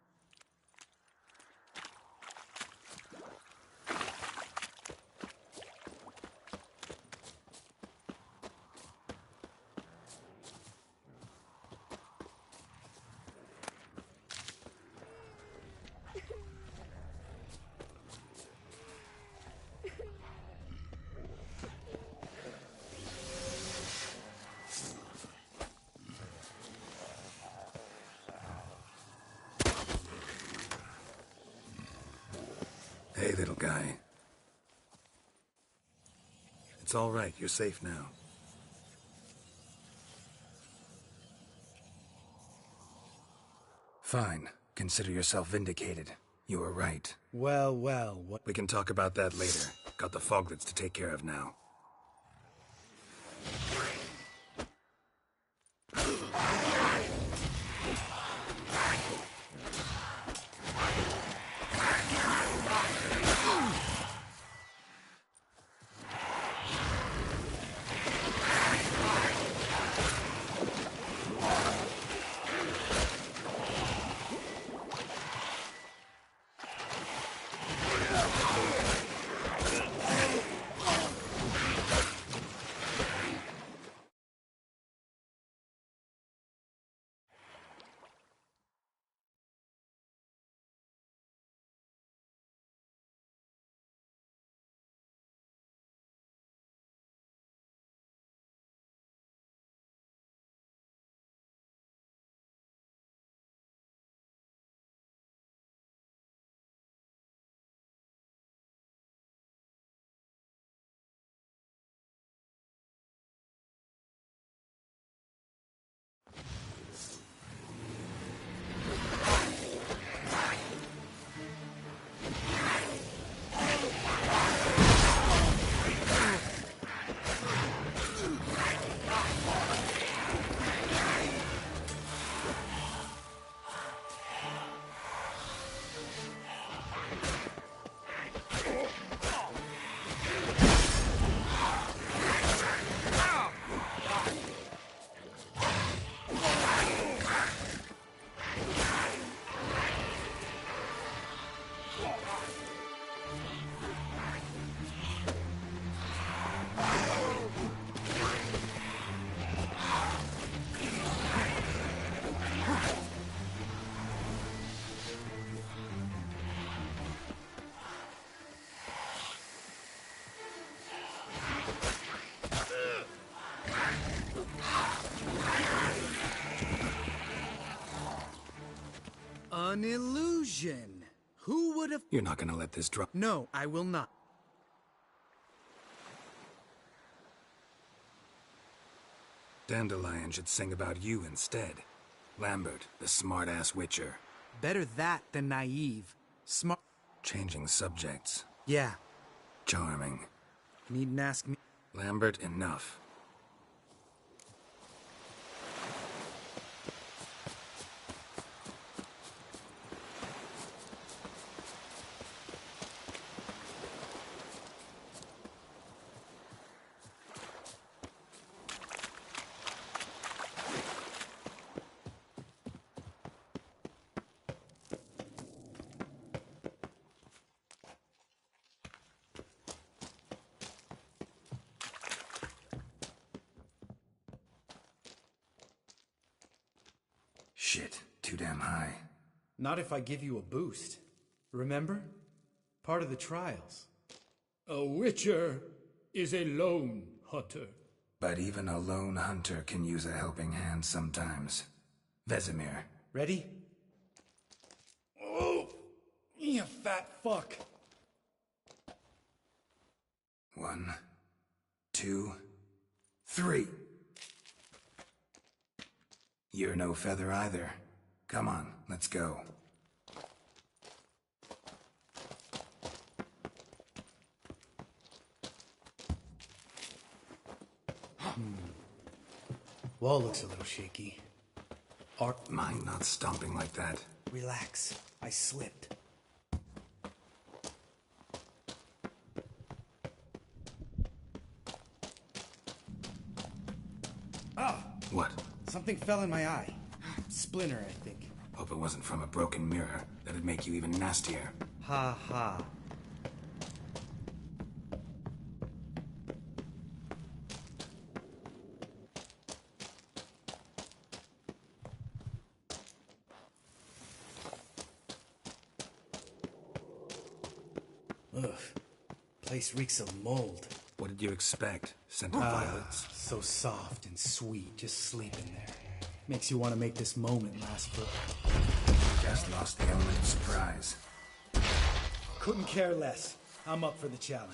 Hey, little guy. It's all right. You're safe now. Fine. Consider yourself vindicated. You were right. Well, well, what? We can talk about that later. Got the Foglets to take care of now. An illusion. Who would have... You're not gonna let this drop. No, I will not. Dandelion should sing about you instead. Lambert, the smart-ass Witcher. Better that than naive. Smart... Changing subjects. Yeah. Charming. Needn't ask me. Lambert, enough. Shit, too damn high. Not if I give you a boost. Remember? Part of the trials. A witcher is a lone hunter. But even a lone hunter can use a helping hand sometimes. Vesemir. Ready? Oh! You fat fuck! 1, 2, 3. You're no feather either. Come on, let's go. Wall looks a little shaky. Mind not stomping like that. Relax. I slipped. Ah! What? Something fell in my eye. Splinter, I think. Hope it wasn't from a broken mirror. That'd make you even nastier. Ha ha. Ugh. Place reeks of mold. What did you expect? Scented violets? So soft and sweet, just sleeping there. Makes you want to make this moment last forever. Just lost the element of surprise. Couldn't care less. I'm up for the challenge.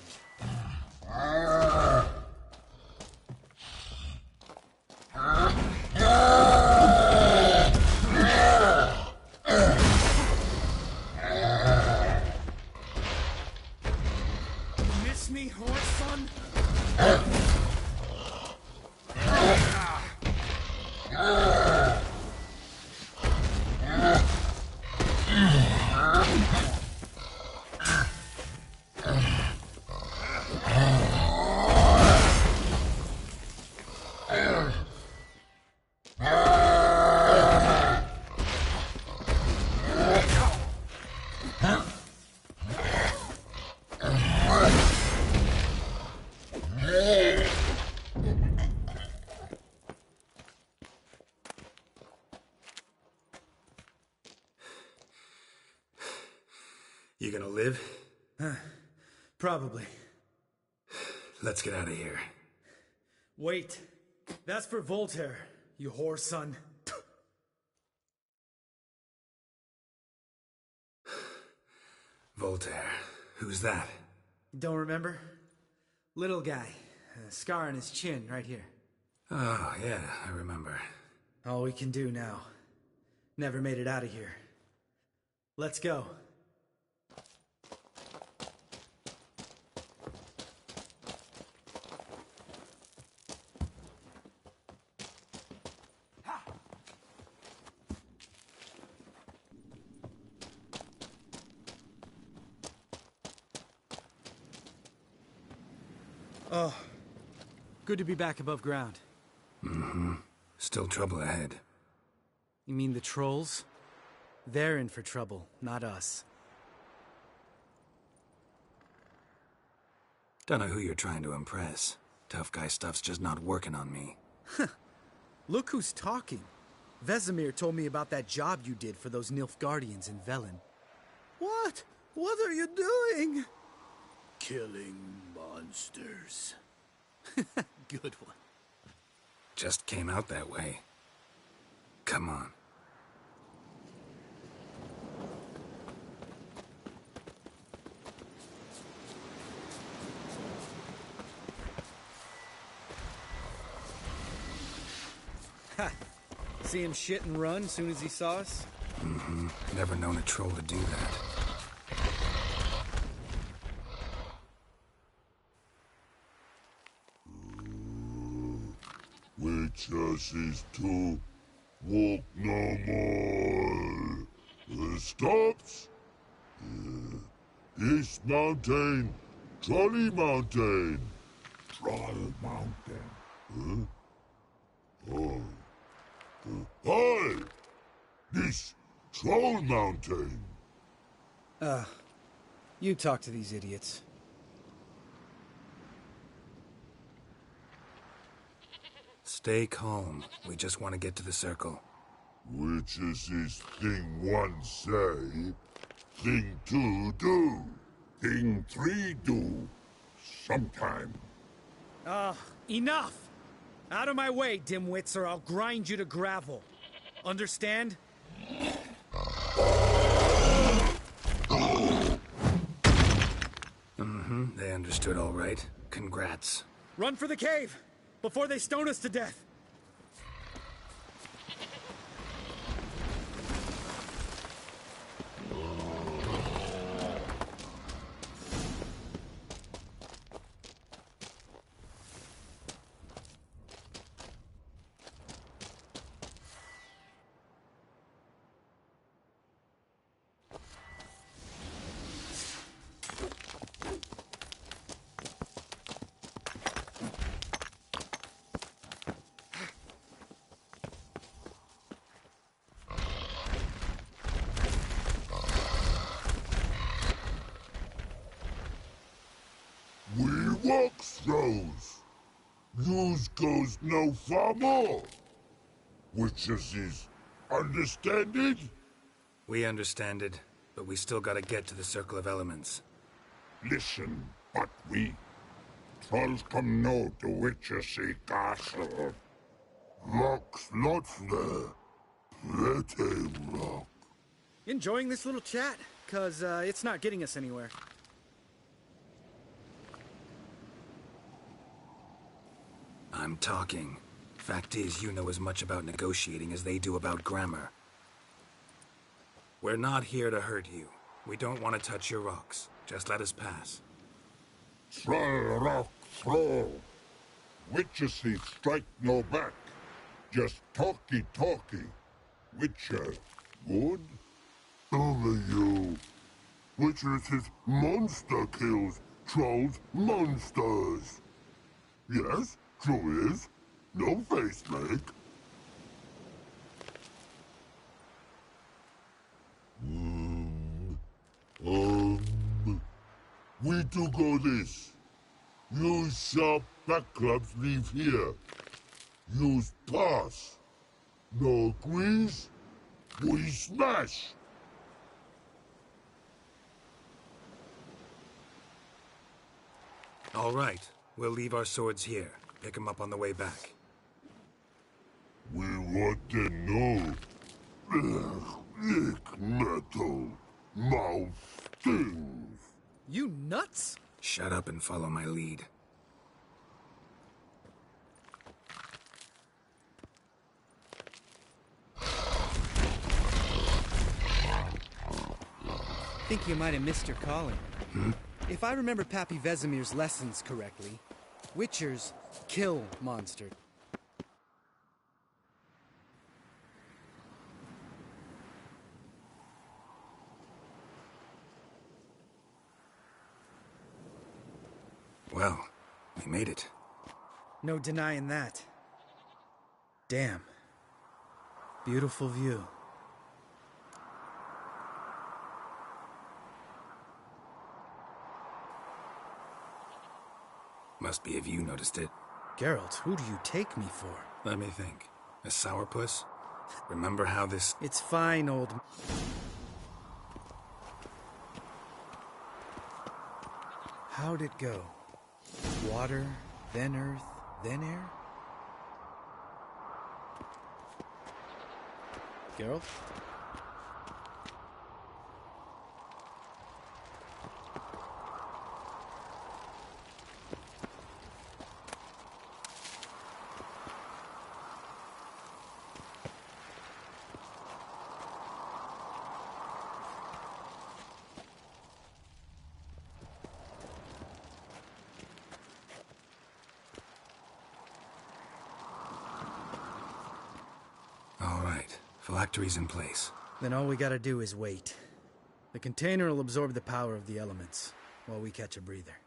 Miss me, horse son? You gonna live? Probably. Let's get out of here. Wait. That's for Voltaire, you whore son. Voltaire. Who's that? Don't remember? Little guy. A scar on his chin, right here. Oh, yeah, I remember. All we can do now. Never made it out of here. Let's go. Oh, good to be back above ground. Mm-hmm. Still trouble ahead. You mean the trolls? They're in for trouble, not us. Don't know who you're trying to impress. Tough guy stuff's just not working on me. Look who's talking. Vesemir told me about that job you did for those Nilfgaardians in Velen. What? What are you doing? Killing monsters. Good one. Just came out that way. Come on. Ha! See him shit and run as soon as he saw us? Mm-hmm. Never known a troll to do that. Witches is to walk no more. Stops? East Mountain, Trolley Mountain. Troll Mountain. Huh? Oh. Hi! This Troll Mountain. You talk to these idiots. Stay calm. We just want to get to the circle. Which is this thing one say, thing two do, thing three do, sometime. Enough! Out of my way, dimwits, or I'll grind you to gravel. Understand? Mm-hmm. They understood all right. Congrats. Run for the cave! Before they stone us to death! Walk throws. News goes no far more. Witches is understanded? We understand it, but we still gotta get to the Circle of Elements. Listen, but we trolls come no to Witches castle. Rocks lots there. Pretty rock. Enjoying this little chat? 'cause it's not getting us anywhere. I'm talking. Fact is, you know as much about negotiating as they do about grammar. We're not here to hurt you. We don't want to touch your rocks. Just let us pass. Throw rock, throw. Witcher seat strike no back. Just talky. Witcher, good? Over you. Witcher says monster kills. Trolls, monsters. Yes, true is. No face make. We do go this. Use sharp backlubs leave here. Use pass. No agrees? We smash. All right. We'll leave our swords here. Pick them up on the way back. We want to know. Lick metal. Mouth stings. You nuts? Shut up and follow my lead. Think you might have missed your calling. Hmm? If I remember Pappy Vesemir's lessons correctly, Witchers kill monsters. Well, we made it. No denying that. Damn. Beautiful view. Must be if you noticed it. Geralt, who do you take me for? Let me think. A sourpuss? Remember how this... It's fine, old... How'd it go? Water, then earth, then air? Geralt? Phylactery's in place. Then all we gotta do is wait. The container will absorb the power of the elements, while we catch a breather.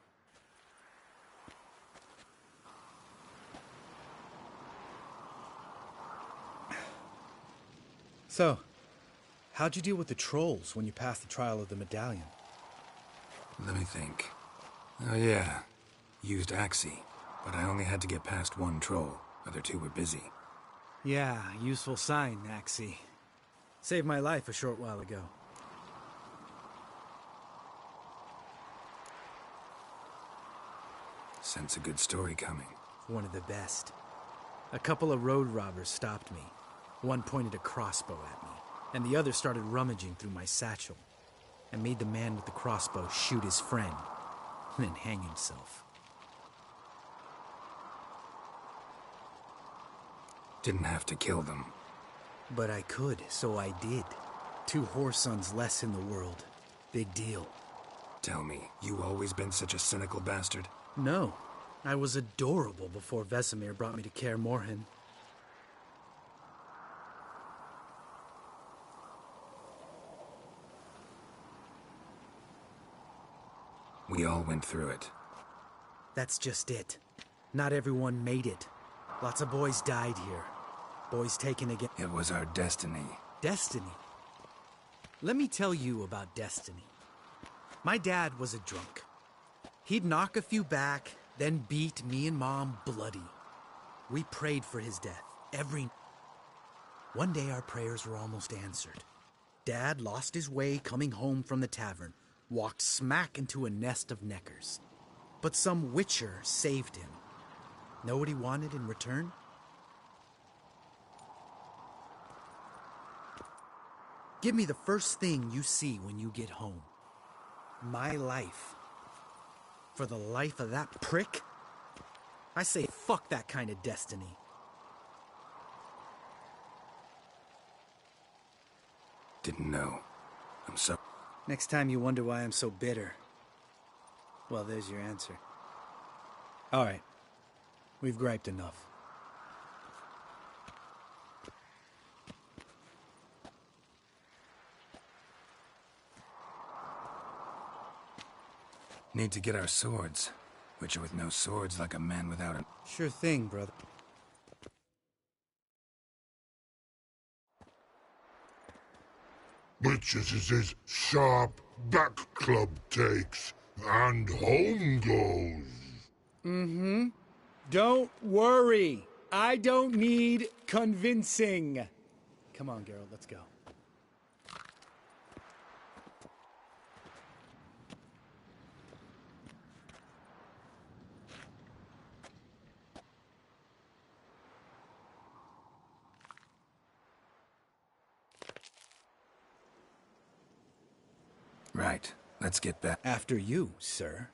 So, how'd you deal with the trolls when you passed the trial of the medallion? Let me think. Oh yeah, used Axii, but I only had to get past one troll. Other two were busy. Yeah, useful sign, Axii. Saved my life a short while ago. Sense a good story coming. One of the best. A couple of road robbers stopped me. One pointed a crossbow at me, and the other started rummaging through my satchel. I made the man with the crossbow shoot his friend, then hang himself. Didn't have to kill them. But I could, so I did. 2 whoresons less in the world. Big deal. Tell me, you always been such a cynical bastard? No. I was adorable before Vesemir brought me to Kaer Morhen. We all went through it. That's just it. Not everyone made it. Lots of boys died here. Boys taken again. It was our destiny. Destiny? Let me tell you about destiny. My dad was a drunk. He'd knock a few back, then beat me and Mom bloody. We prayed for his death, One day our prayers were almost answered. Dad lost his way coming home from the tavern, walked smack into a nest of neckers. But some witcher saved him. Know what he wanted in return? Give me the first thing you see when you get home. My life. For the life of that prick? I say fuck that kind of destiny. Didn't know. I'm so... Next time you wonder why I'm so bitter, well, there's your answer. All right. We've griped enough. Need to get our swords. Witcher with no swords like a man without a... Sure thing, brother. Witches is his sharp back club takes, and home goes. Mm-hmm. Don't worry. I don't need convincing. Come on, Geralt, let's go. Right. Let's get back. After you, sir.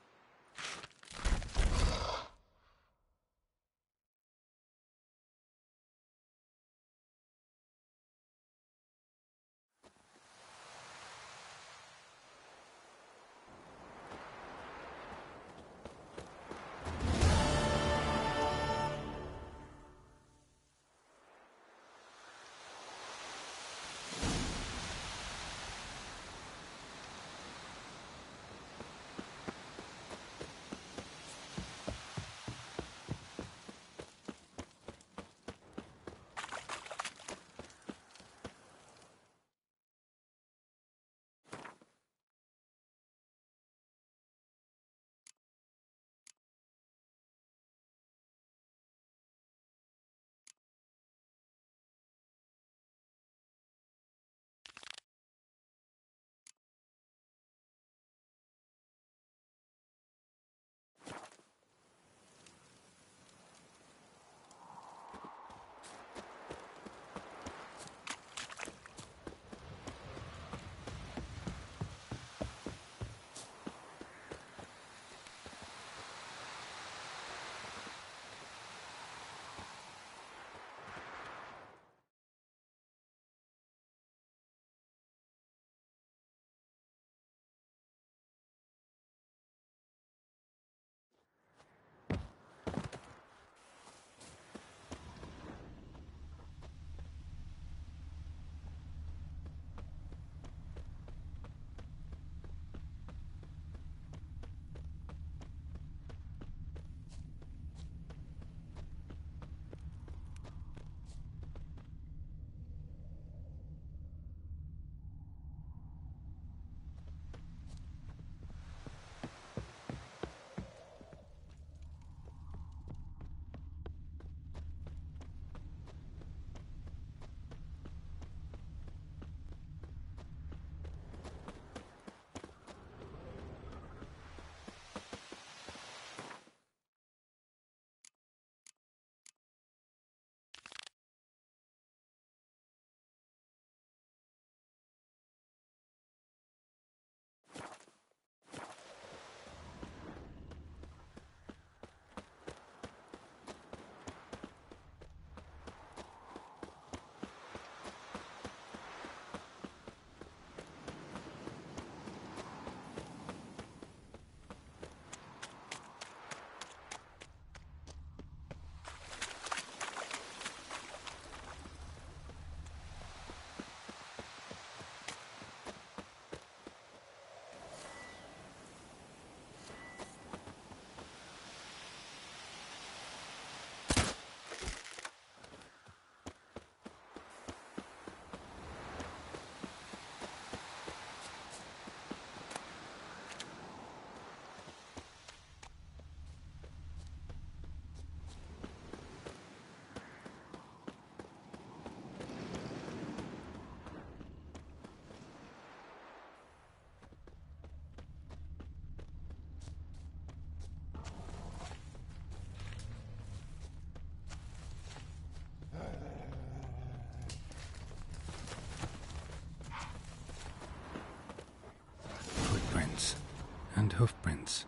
Horned hoofprints.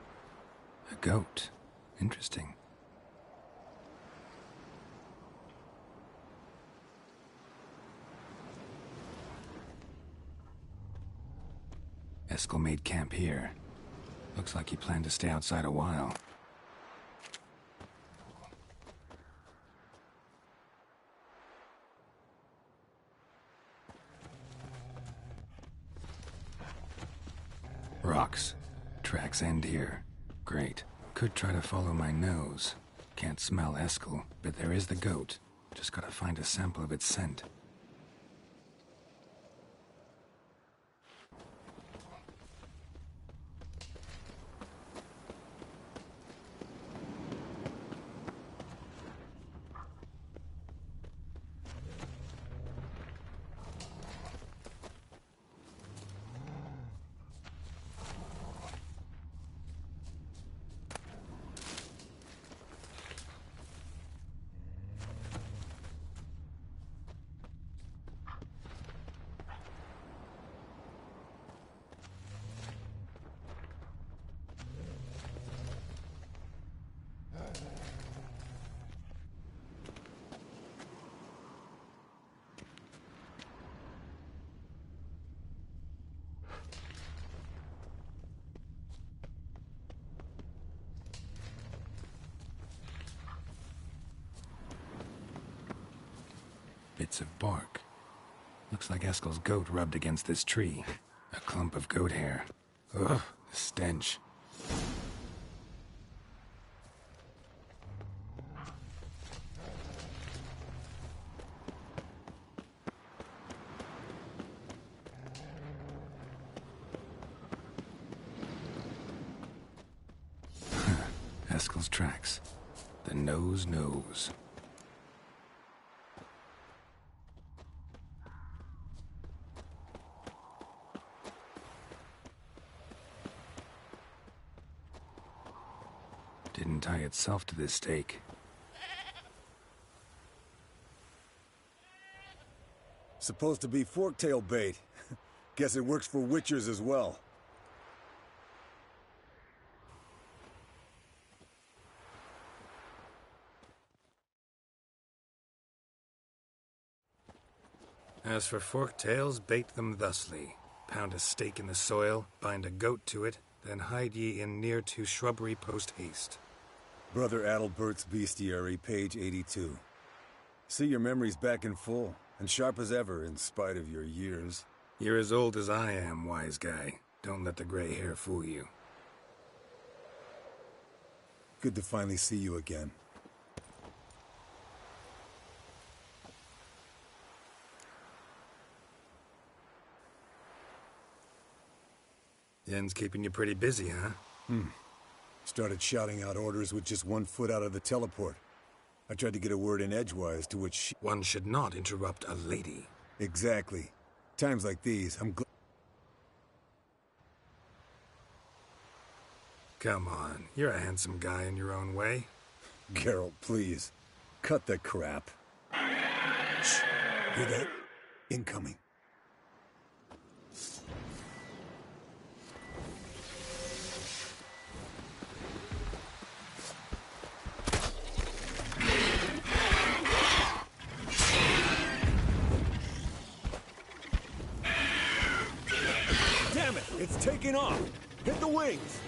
A goat. Interesting. Eskel made camp here. Looks like he planned to stay outside a while. Rocks. Tracks end here. Great. Could try to follow my nose. Can't smell Eskel, but there is the goat. Just gotta find a sample of its scent. Bits of bark. Looks like Eskel's goat rubbed against this tree. A clump of goat hair. Ugh, the stench. Eskel's tracks. The nose knows. Didn't tie itself to this stake. Supposed to be forktail bait. Guess it works for witchers as well. As for forktails, bait them thusly. Pound a stake in the soil, bind a goat to it, then hide ye in near to shrubbery post haste. Brother Adalbert's Bestiary, page 82. See, your memory's back in full, and sharp as ever, in spite of your years. You're as old as I am, wise guy. Don't let the gray hair fool you. Good to finally see you again. Yen's keeping you pretty busy, huh? Started shouting out orders with just 1 foot out of the teleport. I tried to get a word in edgewise, to which she... One should not interrupt a lady. Exactly. Times like these, I'm glad... Come on, you're a handsome guy in your own way. Geralt, please. Cut the crap. Shh. Hear that? Incoming. Damn it! It's taking off! Hit the wings!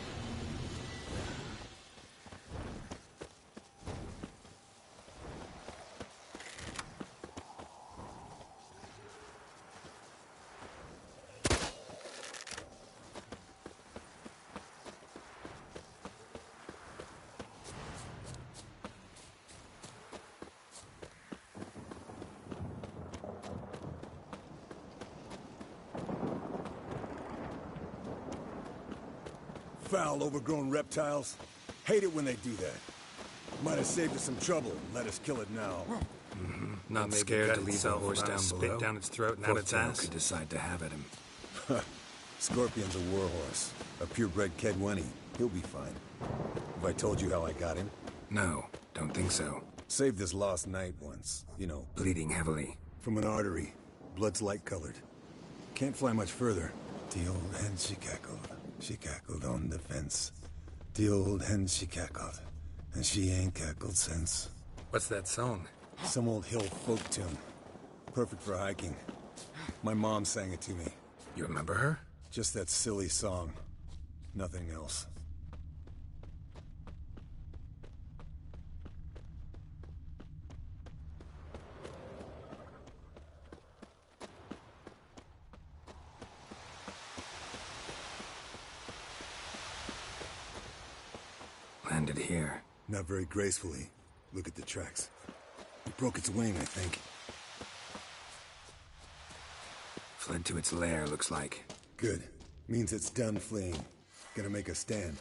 Foul, overgrown reptiles. Hate it when they do that. Might have saved us some trouble and let us kill it now. Not scared to leave the horse down below. Spit down its throat and out its ass. Could decide to have at him. Scorpion's a warhorse. A purebred Kedwenny. He'll be fine. Have I told you how I got him? No, don't think so. Saved this lost knight once. You know. Bleeding heavily. From an artery. Blood's light-colored. Can't fly much further. The old Henshikako. She cackled on the fence. The old hen she cackled, and she ain't cackled since. What's that song? Some old hill folk tune. Perfect for hiking. My mom sang it to me. You remember her? Just that silly song. Nothing else. Landed here. Not very gracefully. Look at the tracks. It broke its wing, I think. Fled to its lair, looks like. Good. Means it's done fleeing. Gonna make a stand.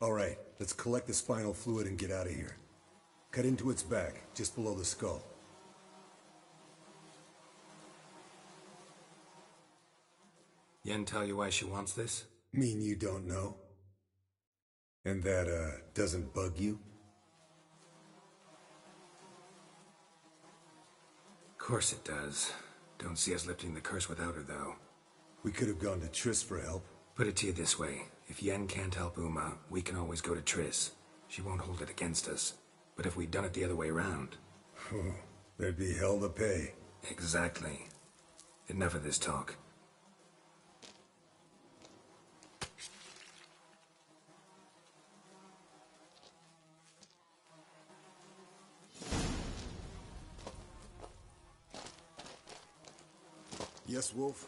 All right, let's collect the spinal fluid and get out of here. Cut into its back, just below the skull. Yen tell you why she wants this? Mean you don't know? And that, doesn't bug you? Of course it does. Don't see us lifting the curse without her, though. We could have gone to Triss for help. Put it to you this way. If Yen can't help Uma, we can always go to Triss. She won't hold it against us. But if we'd done it the other way around... there'd be hell to pay. Exactly. Enough of this talk. Yes, Wolf?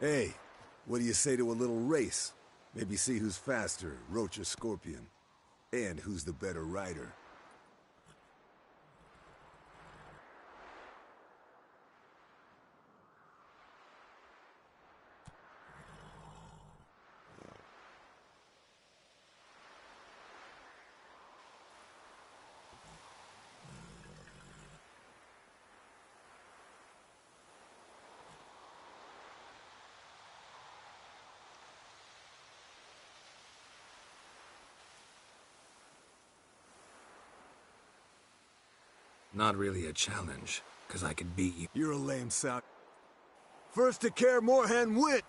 Hey, what do you say to a little race? Maybe see who's faster, Roach or Scorpion. And who's the better rider. Not really a challenge, because I could beat you. You're a lame sock. First to care, Moorhen wit!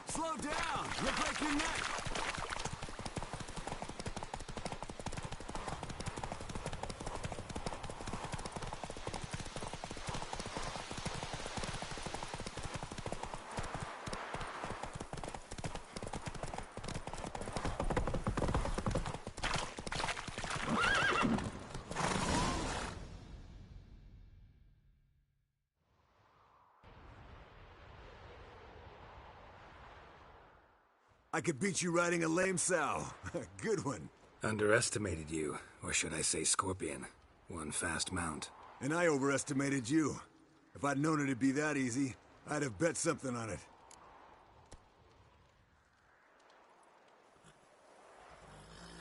Slow down! You'll break your neck! I could beat you riding a lame sow. Good one. Underestimated you, or should I say Scorpion. One fast mount. And I overestimated you. If I'd known it'd be that easy, I'd have bet something on it.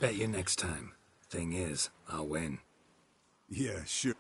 Bet you next time. Thing is, I'll win. Yeah, sure.